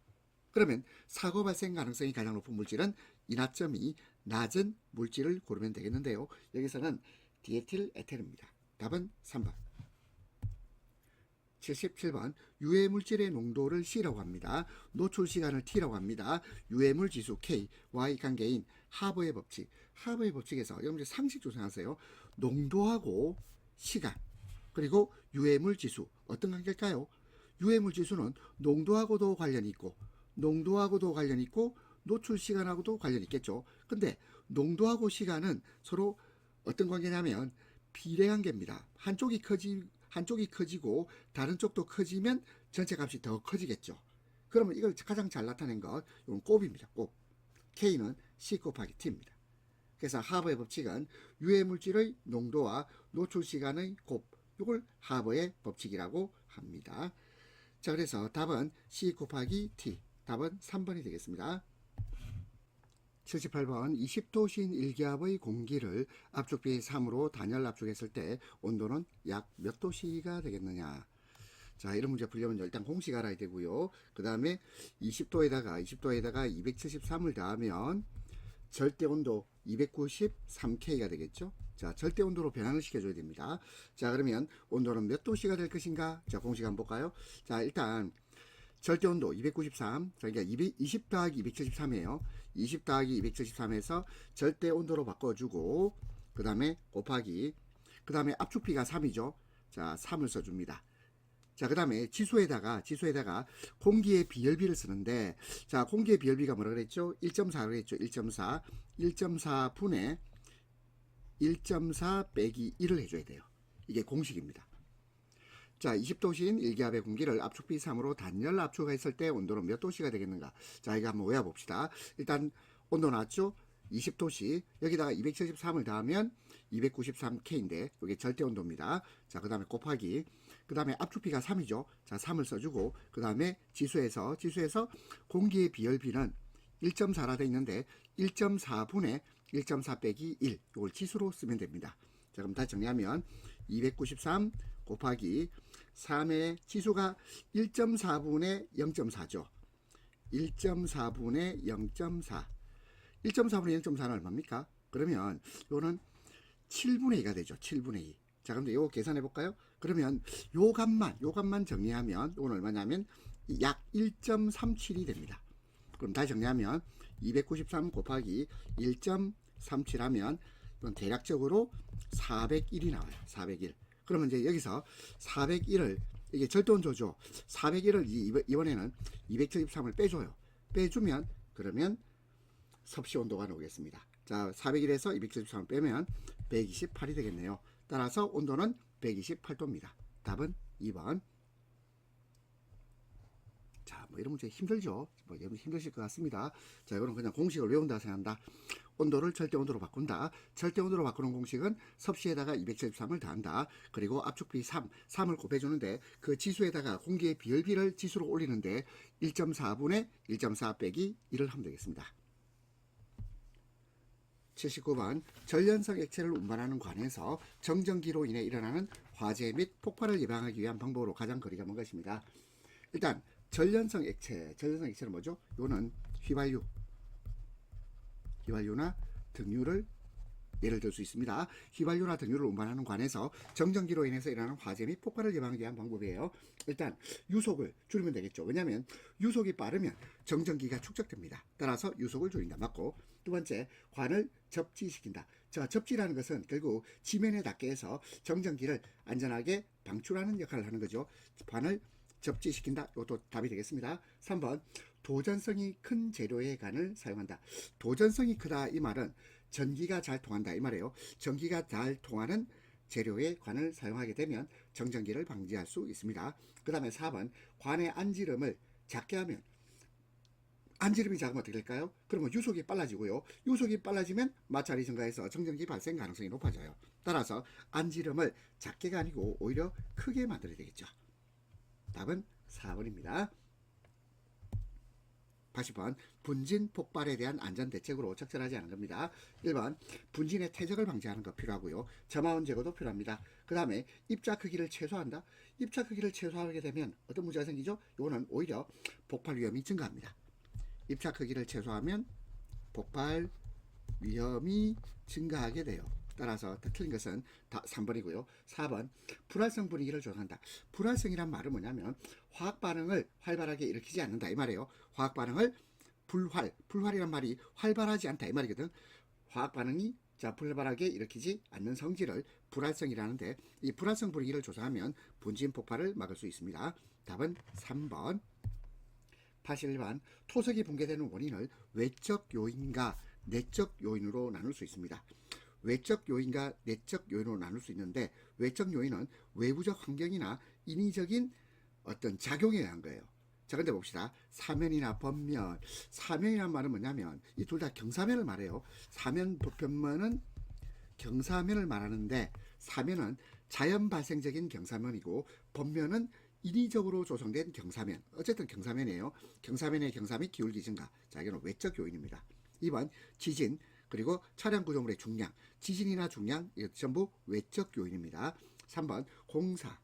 그러면 사고 발생 가능성이 가장 높은 물질은 인화점이 낮은 물질을 고르면 되겠는데요. 여기서는 디에틸 에틸입니다. 답은 3번. 77번 유해물질의 농도를 C라고 합니다. 노출 시간을 T라고 합니다. 유해물 지수 K, Y 관계인 하버의 법칙. 하버의 법칙에서 여러분들 상식 조사하세요. 농도하고 시간 그리고 유해물 지수 어떤 관계일까요? 유해물 지수는 농도하고도 관련이 있고 노출 시간하고도 관련이 있겠죠. 근데 농도하고 시간은 서로 어떤 관계냐면 비례관계입니다. 한쪽이 커지고 다른 쪽도 커지면 전체 값이 더 커지겠죠. 그러면 이걸 가장 잘 나타낸 것, 이건 곱입니다. 곱. K는 C 곱하기 T입니다. 그래서 하버의 법칙은 유해물질의 농도와 노출 시간의 곱, 이걸 하버의 법칙이라고 합니다. 자, 그래서 답은 C 곱하기 T, 답은 3번이 되겠습니다. 78번 20도씨인 1기압의 공기를 압축비 3으로 단열 압축했을 때 온도는 약 몇 도씨가 되겠느냐. 자, 이런 문제 풀려면 일단 공식 알아야 되고요. 그 다음에 20도에다가 273을 더하면 절대온도 293K가 되겠죠. 자, 절대온도로 변환을 시켜줘야 됩니다. 자, 그러면 온도는 몇 도씨가 될 것인가. 자, 공식 한번 볼까요. 자, 일단 절대온도 293, 그러니까 20 더하기 273이에요. 20 더하기 273에서 절대온도로 바꿔주고, 그 다음에 곱하기, 그 다음에 압축비가 3이죠. 자, 3을 써줍니다. 자, 그 다음에 지수에다가 공기의 비열비를 쓰는데, 자, 공기의 비열비가 뭐라 그랬죠? 1.4 그랬죠. 1.4 분의 1.4 빼기 1을 해줘야 돼요. 이게 공식입니다. 자, 20도씨인 1기압의 공기를 압축비 3으로 단열 압축했을 때 온도는 몇 도씨가 되겠는가? 자, 이거 한번 외워봅시다. 일단 온도 나왔죠? 20도씨, 여기다가 273을 더하면 293K인데 이게 절대 온도입니다. 자, 그 다음에 곱하기, 그 다음에 압축비가 3이죠. 자, 3을 써주고, 그 다음에 지수에서 공기의 비열비는 1.4라 돼 있는데 1.4분의 1.4 빼기 1, 이걸 지수로 쓰면 됩니다. 자, 그럼 다시 정리하면 293 곱하기 3의 지수가 1.4분의 0.4죠. 1.4분의 0.4. 1.4분의 0.4는 얼마입니까? 그러면 이거는 7분의 2가 되죠. 7분의 2. 자, 그럼 이거 계산해 볼까요? 그러면 요 값만 정리하면 이건 얼마냐면 약 1.37이 됩니다. 그럼 다시 정리하면 293 곱하기 1.37 하면 이건 대략적으로 401이 나와요. 401. 그러면 이제 여기서 401을, 이게 절대온도죠. 401을 이번에는 273을 빼줘요. 빼주면 그러면 섭씨 온도가 나오겠습니다. 자, 401에서 273을 빼면 128이 되겠네요. 따라서 온도는 128도입니다. 답은 2번. 자, 뭐 이런 문제 힘들죠. 뭐 여러분 힘드실 것 같습니다. 자, 이거는 그냥 공식을 외운다 생각한다. 온도를 절대온도로 바꾼다. 절대온도로 바꾸는 공식은 섭씨에다가 273을 더한다. 그리고 압축비 3을 곱해주는데 그 지수에다가 공기의 비열비를 지수로 올리는데 1.4분의 1.4 빼기 1을 하면 되겠습니다. 79번 전련성 액체를 운반하는 관에서 정전기로 인해 일어나는 화재 및 폭발을 예방하기 위한 방법으로 가장 거리가 먼 것입니다. 일단 전련성 액체는 뭐죠? 이거는 휘발유나 등유를 예를 들 수 있습니다. 휘발유나 등유를 운반하는 관에서 정전기로 인해서 일어나는 화재 및 폭발을 예방하기 위한 방법이에요. 일단 유속을 줄이면 되겠죠. 왜냐하면 유속이 빠르면 정전기가 축적됩니다. 따라서 유속을 줄인다. 맞고, 두 번째, 관을 접지시킨다. 자, 접지라는 것은 결국 지면에 닿게 해서 정전기를 안전하게 방출하는 역할을 하는 거죠. 관을 접지시킨다. 이것도 답이 되겠습니다. 3번 도전성이 큰 재료의 관을 사용한다. 도전성이 크다 이 말은 전기가 잘 통한다 이 말이에요. 전기가 잘 통하는 재료의 관을 사용하게 되면 정전기를 방지할 수 있습니다. 그 다음에 4번 관의 안지름을 작게 하면, 안지름이 작으면 어떻게 될까요? 그러면 유속이 빨라지고요. 유속이 빨라지면 마찰이 증가해서 정전기 발생 가능성이 높아져요. 따라서 안지름을 작게가 아니고 오히려 크게 만들어야 되겠죠. 답은 4번입니다. 80번 분진 폭발에 대한 안전대책으로 적절하지 않은 겁니다. 1번 분진의 퇴적을 방지하는 것 필요하고요. 점화원 제거도 필요합니다. 그 다음에 입자 크기를 최소화한다. 입자 크기를 최소화하게 되면 어떤 문제가 생기죠? 이거는 오히려 폭발 위험이 증가합니다. 입자 크기를 최소화하면 폭발 위험이 증가하게 돼요. 따라서 틀린 것은 3번이고요. 4번 불활성 분위기를 조성한다. 불활성이란 말은 뭐냐면 화학 반응을 활발하게 일으키지 않는다 이 말이에요. 화학 반응을 불활이란 말이 활발하지 않다 이 말이거든. 화학 반응이 불발하게 일으키지 않는 성질을 불활성이라는데, 이 불활성 분위기를 조성하면 분진 폭발을 막을 수 있습니다. 답은 3번. 81번 토석이 붕괴되는 원인을 외적 요인과 내적 요인으로 나눌 수 있습니다. 외적 요인과 내적 요인으로 나눌 수 있는데, 외적 요인은 외부적 환경이나 인위적인 어떤 작용에 의한 거예요. 자, 근데 봅시다. 사면이나 번면. 사면이란 말은 뭐냐면 이 둘 다 경사면을 말해요. 사면, 변면은 경사면을 말하는데, 사면은 자연 발생적인 경사면이고 번면은 인위적으로 조성된 경사면. 어쨌든 경사면이에요. 경사면의 경사 및 기울기 증가. 자, 이거는 외적 요인입니다. 2번 지진, 그리고 차량 구조물의 중량, 지진이나 중량, 이거 전부 외적 요인입니다. 3번 공사,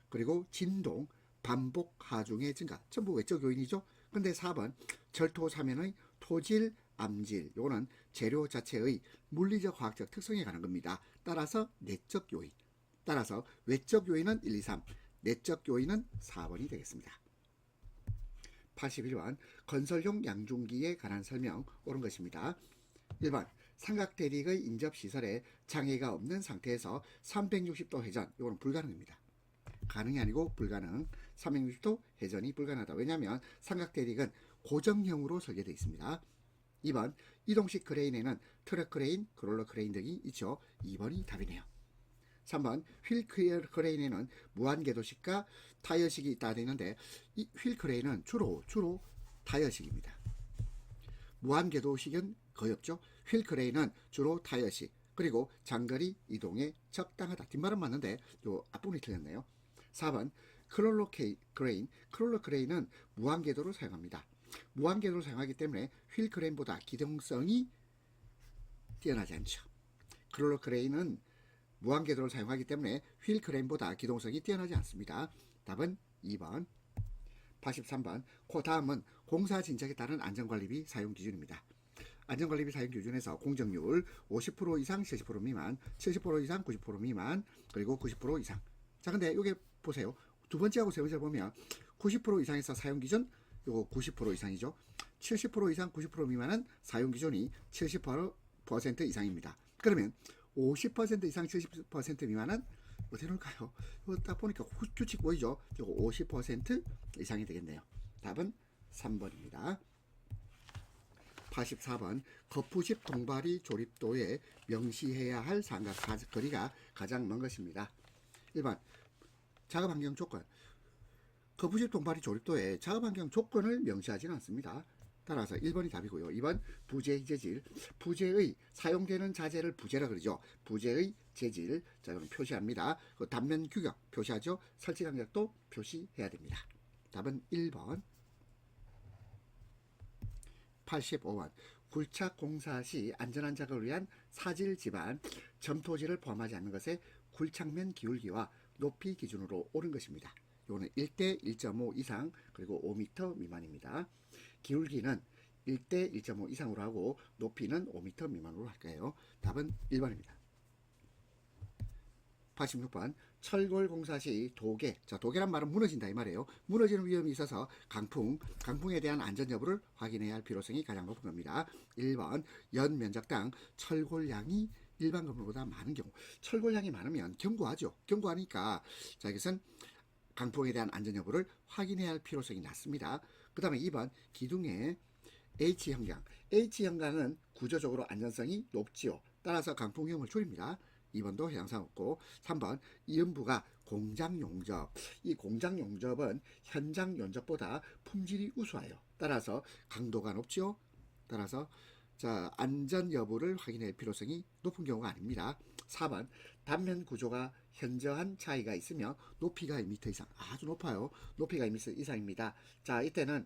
그리고 진동, 반복 하중의 증가, 전부 외적 요인이죠. 근데 4번 절토 사면의 토질, 암질, 요거는 재료 자체의 물리적 화학적 특성에 관한 겁니다. 따라서 내적 요인, 따라서 외적 요인은 1, 2, 3, 내적 요인은 4번이 되겠습니다. 81번 건설용 양중기에 관한 설명 옳은 것입니다. 1번 삼각대륙의 인접시설에 장애가 없는 상태에서 360도 회전, 이거는 불가능입니다. 가능이 아니고 불가능. 360도 회전이 불가능하다. 왜냐하면 삼각대륙은 고정형으로 설계되어 있습니다. 2번 이동식 크레인에는 트럭 크레인, 크롤러 크레인 등이 있죠. 2번이 답이네요. 3번 휠 크레인에는 무한궤도식과 타이어식이 있다 되는데, 이 휠 크레인은 주로 타이어식입니다. 무한궤도식은 거의 없죠. 휠 크레인은 주로 타이어식, 그리고 장거리 이동에 적당하다. 뒷말은 맞는데 요 앞부분이 틀렸네요. 4번 크롤러 크레인은 무한궤도를 사용합니다. 무한궤도를 사용하기 때문에 휠 크레인보다 기동성이 뛰어나지 않죠. 크롤러 크레인은 무한궤도를 사용하기 때문에 휠 크레인보다 기동성이 뛰어나지 않습니다. 답은 2번. 83번 다음은 공사 진척에 따른 안전관리비 사용 기준입니다. 안전관리비 사용 기준에서 공정률 50% 이상 70% 미만, 70% 이상 90% 미만, 그리고 90% 이상. 자, 근데 이게 보세요. 두 번째하고 세 번째 보면 90% 이상에서 사용 기준 요거 90% 이상이죠. 70% 이상 90% 미만은 사용 기준이 70% 이상입니다. 그러면 50% 이상 70% 미만은 어떻게 놓을까요? 이거 딱 보니까 규칙 보이죠? 이거 50% 이상이 되겠네요. 답은 3번입니다. 84번 거푸집 동바리 조립도에 명시해야 할 삼각 거리가 가장 먼 것입니다. 1번 작업환경 조건. 거푸집 동바리 조립도에 작업환경 조건을 명시하지는 않습니다. 따라서 1번이 답이고요. 2번 부재의 재질. 부재의 사용되는 자재를 부재라 그러죠. 부재의 재질. 자, 그럼 표시합니다. 그 단면 규격 표시하죠. 설치 간격도 표시해야 됩니다. 답은 1번. 85번 굴착 공사 시 안전한 작업을 위한 사질 지반, 점토지를 포함하지 않는 것의 굴착면 기울기와 높이 기준으로 옳은 것입니다. 이거는 1대 1.5 이상 그리고 5m 미만입니다. 기울기는 1대 1.5 이상으로 하고 높이는 5m 미만으로 할까요? 답은 1번입니다. 86번 철골 공사 시 도계, 자 도계란 말은 무너진다 이 말이에요. 무너지는 위험이 있어서 강풍에 대한 안전 여부를 확인해야 할 필요성이 가장 높은 겁니다. 1번 연 면적당 철골량이 일반 건물보다 많은 경우, 철골량이 많으면 경고하죠. 경고하니까 자 이것은 강풍에 대한 안전 여부를 확인해야 할 필요성이 낮습니다. 그 다음에 2번 기둥의 H형광, H형광은 구조적으로 안전성이 높지요. 따라서 강풍 위험을 줄입니다. 2번도 해당사항 없고 3번 이음부가 공장 용접, 이 공장 용접은 현장 용접보다 품질이 우수하여 따라서 강도가 높지요. 따라서 자 안전 여부를 확인할 필요성이 높은 경우가 아닙니다. 4번 단면 구조가 현저한 차이가 있으며 높이가 2m 이상, 아주 높아요. 높이가 2m 이상입니다. 자 이때는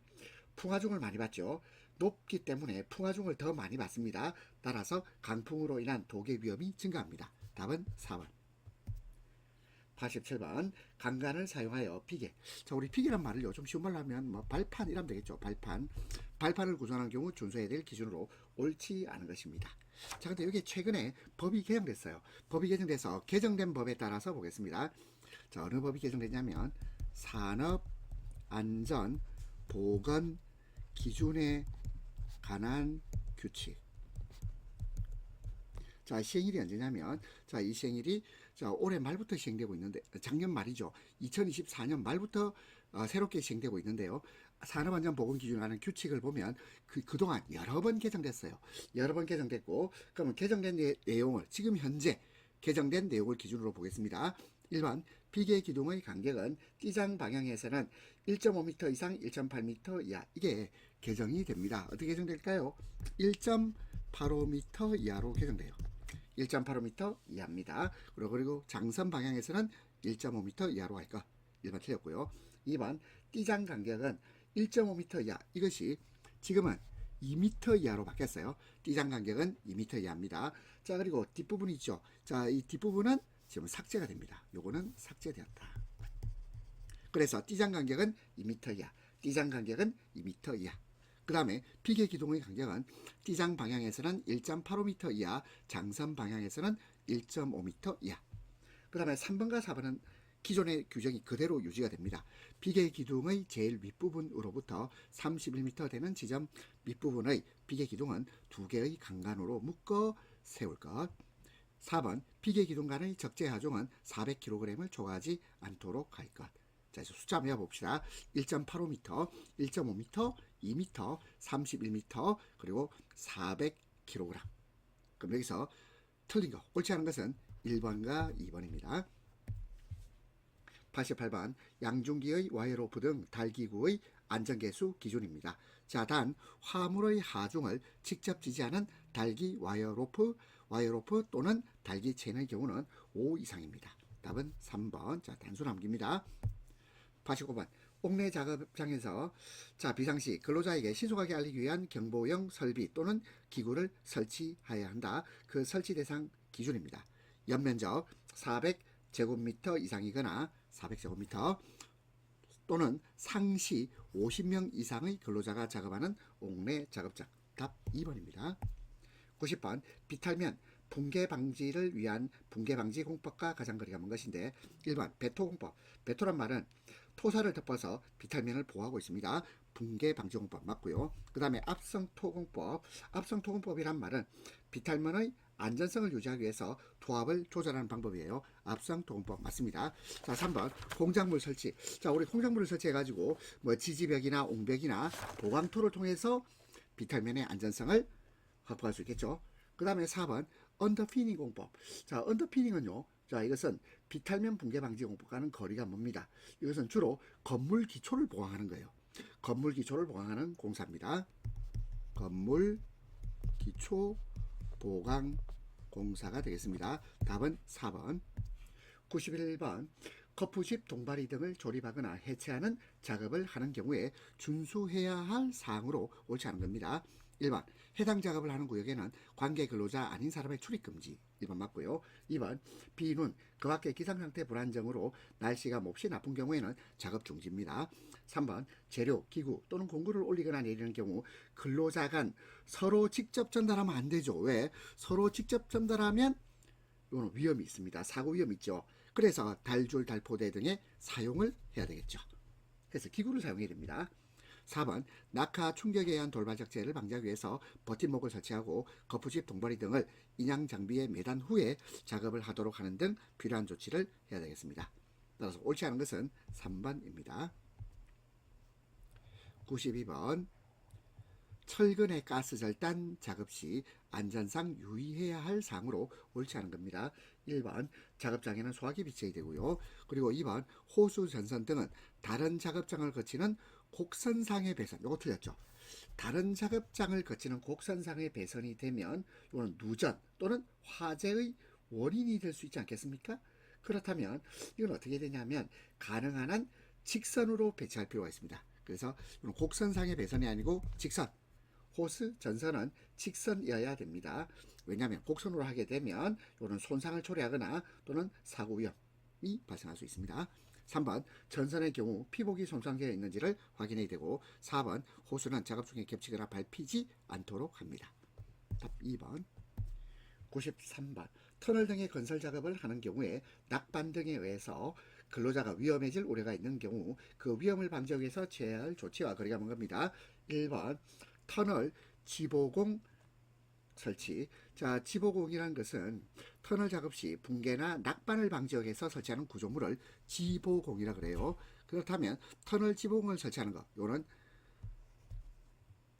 풍화중을 많이 받죠. 높기 때문에 풍화중을 더 많이 받습니다. 따라서 강풍으로 인한 도계 위험이 증가합니다. 답은 4번. 87번 강간을 사용하여 비계, 자 우리 비계란 말을요 좀 쉬운 말로 하면 뭐 발판 이라면 되겠죠. 발판을 구성하는 경우 준수해야 될 기준으로 옳지 않은 것입니다. 자 근데 여기 최근에 법이 개정됐어요. 법이 개정돼서 개정된 법에 따라서 보겠습니다. 자 어느 법이 개정됐냐면 산업안전보건 기준에 관한 규칙. 자 시행일이 언제냐면 자 이 시행일이 자 올해 말부터 시행되고 있는데, 작년 말이죠. 2024년 말부터 새롭게 시행되고 있는데요. 산업안전보건기준에 관한 규칙을 보면 그동안 여러 번 개정됐어요. 여러 번 개정됐고, 그러면 개정된 내용을 지금 현재 개정된 내용을 기준으로 보겠습니다. 1번 비계 기둥의 간격은 띠장 방향에서는 1.5m 이상 1.8m 이하, 이게 개정이 됩니다. 어떻게 개정될까요? 1.85m 이하로 개정돼요. 1.85m 이하입니다. 그리고 장선 방향에서는 1.5m 이하로 할까? 1번 틀렸고요. 2번 띠장 간격은 1.5m 이하, 이것이 지금은 2m 이하로 바뀌었어요. 띠장 간격은 2m 이하입니다. 자 그리고 뒷부분 있죠. 자 이 뒷부분은 지금 삭제가 됩니다. 요거는 삭제되었다. 그래서 띠장 간격은 2m 이하, 띠장 간격은 2m 이하. 그 다음에 비계 기둥의 간격은 띠장 방향에서는 1.85m 이하, 장선 방향에서는 1.5m 이하. 그 다음에 3번과 4번은 기존의 규정이 그대로 유지가 됩니다. 비계 기둥의 제일 윗부분으로부터 31m 되는 지점 밑부분의 비계 기둥은 2개의 강간으로 묶어 세울 것. 4번 비계 기둥 간의 적재 하중은 400kg을 초과하지 않도록 할 것. 자, 숫자 외워봅시다. 1.85m, 1.5m, 2m, 31m, 그리고 400kg. 그럼 여기서 틀린 거, 옳지 않은 것은 1번과 2번입니다. 88번 양중기의 와이어로프 등 달기구의 안전계수 기준입니다. 자, 단 화물의 하중을 직접 지지하는 달기 와이어로프 또는 달기 체인의 경우는 5 이상입니다. 답은 3번. 자, 단순함기입니다. 89번 옥내 작업장에서 자 비상시 근로자에게 신속하게 알리기 위한 경보용 설비 또는 기구를 설치해야 한다. 그 설치 대상 기준입니다. 연면적 400제곱미터 이상이거나 400제곱미터 또는 상시 50명 이상의 근로자가 작업하는 옥내 작업장. 답 2번입니다. 90번 비탈면 붕괴 방지를 위한 붕괴 방지 공법과 가장 거리가 먼 것인데 1번 배토공법. 배토란 말은 토사를 덮어서 비탈면을 보호하고 있습니다. 붕괴 방지 공법 맞고요. 그 다음에 압성토공법. 압성토공법이란 말은 비탈면의 안전성을 유지하기 위해서 투합을 조절하는 방법이에요. 압성토공법 맞습니다. 자 3번 공작물 설치. 자 우리 공작물을 설치해 가지고 뭐 지지벽이나 옹벽이나 보강토를 통해서 비탈면의 안전성을 확보할 수 있겠죠. 그 다음에 4번 언더피닝 공법. 자 언더피닝은요, 자 이것은 비탈면 붕괴 방지 공법과는 거리가 멉니다. 이것은 주로 건물 기초를 보강하는 거예요. 건물 기초를 보강하는 공사입니다. 건물 기초 보강 공사가 되겠습니다. 답은 4번. 91번 거푸집 동바리 등을 조립하거나 해체하는 작업을 하는 경우에 준수해야 할 사항으로 옳지 않은 겁니다. 1번 해당 작업을 하는 구역에는 관계 근로자 아닌 사람의 출입 금지. 1번 맞고요. 2번 비는 그 밖의 기상상태 불안정으로 날씨가 몹시 나쁜 경우에는 작업 중지입니다. 3번 재료, 기구 또는 공구를 올리거나 내리는 경우 근로자 간 서로 직접 전달하면 안 되죠. 왜? 서로 직접 전달하면 이거는 위험이 있습니다. 사고 위험 있죠. 그래서 달줄, 달포대 등의 사용을 해야 되겠죠. 그래서 기구를 사용해야 됩니다. 4번 낙하 충격에 의한 돌발적 재해를 방지하기 위해서 버팀목을 설치하고 거푸집, 동바리 등을 인양 장비에 매단 후에 작업을 하도록 하는 등 필요한 조치를 해야 되겠습니다. 따라서 옳지 않은 것은 3번입니다. 92번 철근의 가스 절단 작업 시 안전상 유의해야 할 사항으로 옳지 않은 겁니다. 1번 작업장에는 소화기 비치해야 되고요. 그리고 2번 호수, 전선 등은 다른 작업장을 거치는 곡선상의 배선, 이거 틀렸죠. 다른 작업장을 거치는 곡선상의 배선이 되면 이거는 누전 또는 화재의 원인이 될 수 있지 않겠습니까? 그렇다면 이건 어떻게 되냐면 가능한 한 직선으로 배치할 필요가 있습니다. 그래서 이건 곡선상의 배선이 아니고 직선, 호스, 전선은 직선이어야 됩니다. 왜냐하면 곡선으로 하게 되면 이런 손상을 초래하거나 또는 사고 위험이 발생할 수 있습니다. 3번 전선의 경우 피복이 손상되어 있는지를 확인해야 되고 4번 호수는 작업 중에 겹치거나 밟히지 않도록 합니다. 답 2번. 93번 터널 등의 건설 작업을 하는 경우에 낙반 등에 의해서 근로자가 위험해질 우려가 있는 경우 그 위험을 방지하기 위해서 취해야 할 조치와 거리가 먼 겁니다. 1번 터널 지보공 설치. 자, 지보공이란 것은 터널 작업 시 붕괴나 낙반을 방지하기 위해서 설치하는 구조물을 지보공이라 그래요. 그렇다면 터널 지보공을 설치하는 것, 이거는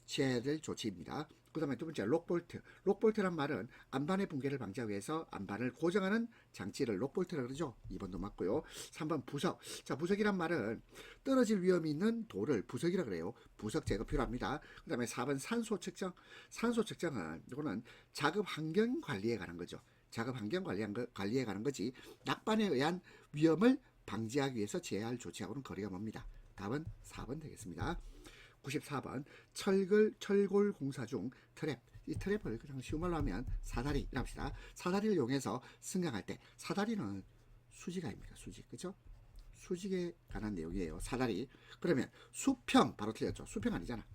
취해야 될 조치입니다. 그 다음에 두 번째 록볼트. 록볼트란 말은 안반의 붕괴를 방지하기 위해서 안반을 고정하는 장치를 록볼트라 그러죠. 2번도 맞고요. 3번 부석. 자, 부석이란 말은 떨어질 위험이 있는 돌을 부석이라 그래요. 부석 제거 필요합니다. 그 다음에 4번 산소 측정. 산소 측정은 이거는 작업 환경 관리에 관한 거죠. 작업 환경 관리에 관한 거지 낙반에 의한 위험을 방지하기 위해서 취해야 할 조치하고는 거리가 멉니다. 답은 4번 되겠습니다. 94번 철골 공사 중 트랩, 이 트랩을 그냥 쉬운 말로 하면 사다리라고 합시다. 사다리를 이용해서 승강할 때 사다리는 수직 아닙니까? 수직, 그죠? 수직에 관한 내용이에요. 사다리. 그러면 수평 바로 틀렸죠. 수평 아니잖아.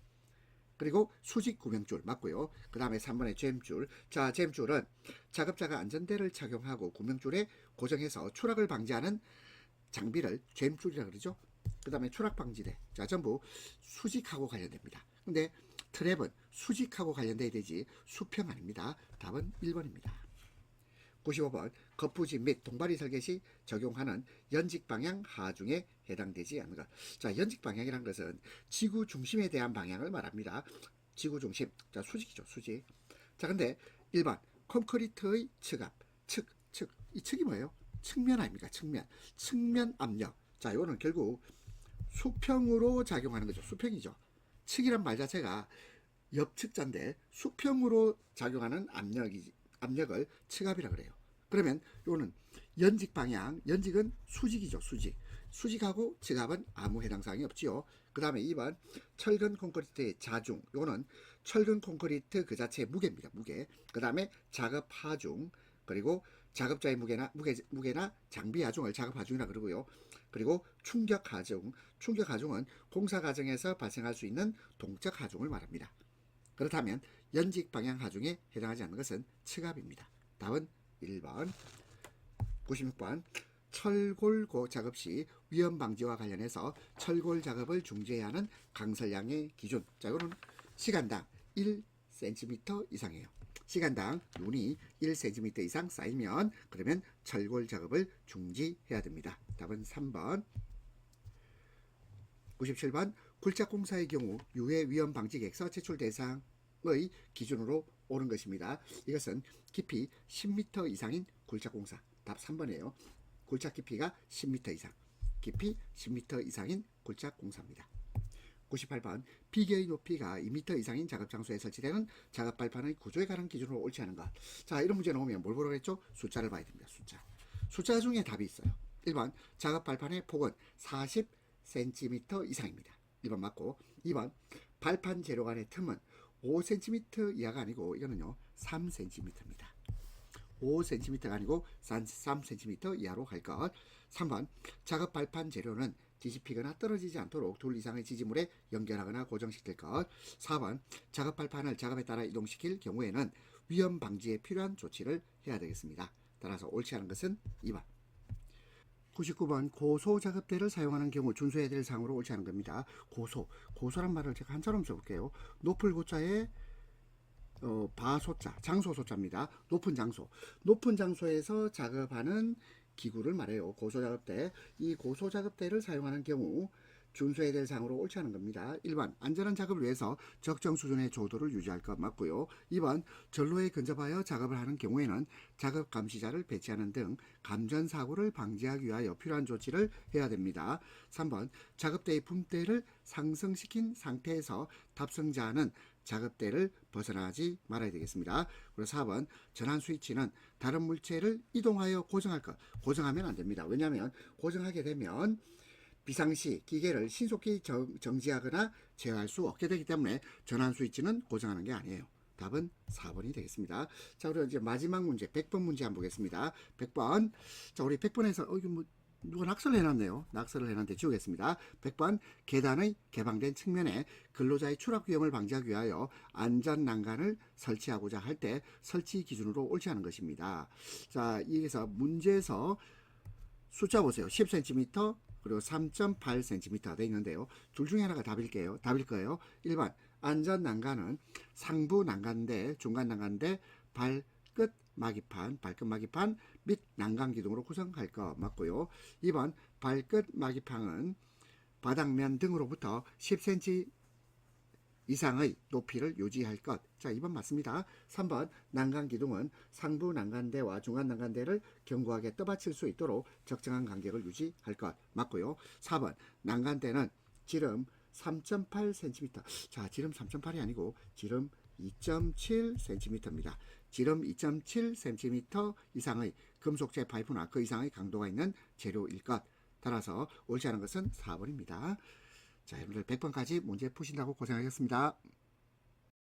그리고 수직 구명줄 맞고요. 그 다음에 3번의 잼줄. 자, 잼줄은 작업자가 안전대를 착용하고 구명줄에 고정해서 추락을 방지하는 장비를 잼줄이라 그러죠. 그 다음에 추락방지대. 자, 전부 수직하고 관련됩니다. 근데 트랩은 수직하고 관련돼야 되지 수평 아닙니다. 답은 1번입니다. 95번 거푸집 및 동바리 설계 시 적용하는 연직 방향 하중에 해당되지 않는 것. 자, 연직 방향이란 것은 지구 중심에 대한 방향을 말합니다. 지구 중심. 자, 수직이죠, 수직. 자, 근데 1번 콘크리트의 측압. 측. 이 측이 뭐예요? 측면 아닙니까? 측면 압력. 자, 이거는 결국 수평으로 작용하는 거죠. 수평이죠. 측이란 말 자체가 옆측자인데 수평으로 작용하는 압력을 측압이라 그래요. 그러면 이거는 연직 방향, 연직은 수직이죠. 수직하고 측압은 아무 해당 사항이 없지요. 그 다음에 2번 철근 콘크리트의 자중. 이거는 철근 콘크리트 그 자체의 무게입니다. 무게. 그 다음에 작업 하중. 그리고 작업자의 무게나 장비 하중을 작업 하중이라 그러고요. 그리고 충격 하중. 충격 하중은 공사 과정에서 발생할 수 있는 동적 하중을 말합니다. 그렇다면 연직 방향 하중에 해당하지 않는 것은 측압입니다. 답은 1번. 96번 철골 작업 시 위험 방지와 관련해서 철골 작업을 중지해야 하는 강설량의 기준. 자, 이거는 시간당 1cm 이상이에요. 시간당 눈이 1cm 이상 쌓이면 그러면 철골 작업을 중지해야 됩니다. 답은 3번. 97번 굴착공사의 경우 유해 위험 방지 계획서 제출 대상의 기준으로 오는 것입니다. 이것은 깊이 10m 이상인 굴착공사. 답 3번이에요. 굴착 깊이가 10m 이상. 깊이 10m 이상인 굴착공사입니다. 98번 비계의 높이가 2m 이상인 작업 장소에 설치되는 작업 발판의 구조에 관한 기준으로 옳지 않은 것. 자, 이런 문제 나오면 뭘 보라고 했죠? 숫자를 봐야 됩니다. 숫자 중에 답이 있어요. 1번 작업 발판의 폭은 40cm 이상입니다. 1번 맞고 2번 발판 재료 간의 틈은 5cm 이하가 아니고 이거는요 3cm입니다. 5cm가 아니고 3cm 이하로 할 것. 3번 작업 발판 재료는 뒤집히거나 떨어지지 않도록 둘 이상의 지지물에 연결하거나 고정시킬 것. 4번 작업 발판을 작업에 따라 이동시킬 경우에는 위험 방지에 필요한 조치를 해야 되겠습니다. 따라서 옳지 않은 것은 2번. 99번 고소 작업대를 사용하는 경우 준수해야 될 사항으로 옳지 않은 겁니다. 고소란 말을 제가 한자로 써볼게요. 높을 고자에 바소자, 장소소자입니다. 높은 장소에서 작업하는 기구를 말해요. 고소작업대. 이 고소작업대를 사용하는 경우 준수해야 될 사항으로 옳지 않은 겁니다. 1번 안전한 작업을 위해서 적정 수준의 조도를 유지할 것 맞고요. 2번 전로에 근접하여 작업을 하는 경우에는 작업 감시자를 배치하는 등 감전사고를 방지하기 위하여 필요한 조치를 해야 됩니다. 3번 작업대의 품대를 상승시킨 상태에서 탑승자는 작업대를 벗어나지 말아야 되겠습니다. 그리고 4번 전환 스위치는 다른 물체를 이동하여 고정할 것. 고정하면 안 됩니다. 왜냐하면 고정하게 되면 비상시 기계를 신속히 정지하거나 제어할 수 없게 되기 때문에 전환 스위치는 고정하는 게 아니에요. 답은 4번이 되겠습니다. 자, 그리고 이제 마지막 문제 100번 문제 한번 보겠습니다. 100번. 자, 우리 100번에서 이게 뭐 누가 낙서를 해놨네요. 낙서를 해놨는데 지우겠습니다. 100번 계단의 개방된 측면에 근로자의 추락 위험을 방지하기 위하여 안전 난간을 설치하고자 할 때 설치 기준으로 옳지 않은 것입니다. 자, 여기서 문제에서 숫자 보세요. 10cm 그리고 3.8cm 되어 있는데요. 둘 중에 하나가 답일 거예요. 1번 안전 난간은 상부 난간대, 중간 난간대, 발끝 마기판 및 난간 기둥으로 구성할 것 맞고요. 2번 발끝 마기판은 바닥면 등으로부터 10cm 이상의 높이를 유지할 것. 자, 2번 맞습니다. 3번 난간 기둥은 상부 난간대와 중간 난간대를 견고하게 떠받칠 수 있도록 적정한 간격을 유지할 것 맞고요. 4번 난간대는 지름 3.8cm. 자, 지름 3.8이 아니고 지름 2.7cm입니다. 지름 2.7cm 이상의 금속재 파이프나 그 이상의 강도가 있는 재료일 것. 따라서 옳지 않은 것은 4번입니다. 자, 여러분들 100번까지 문제 푸신다고 고생하셨습니다.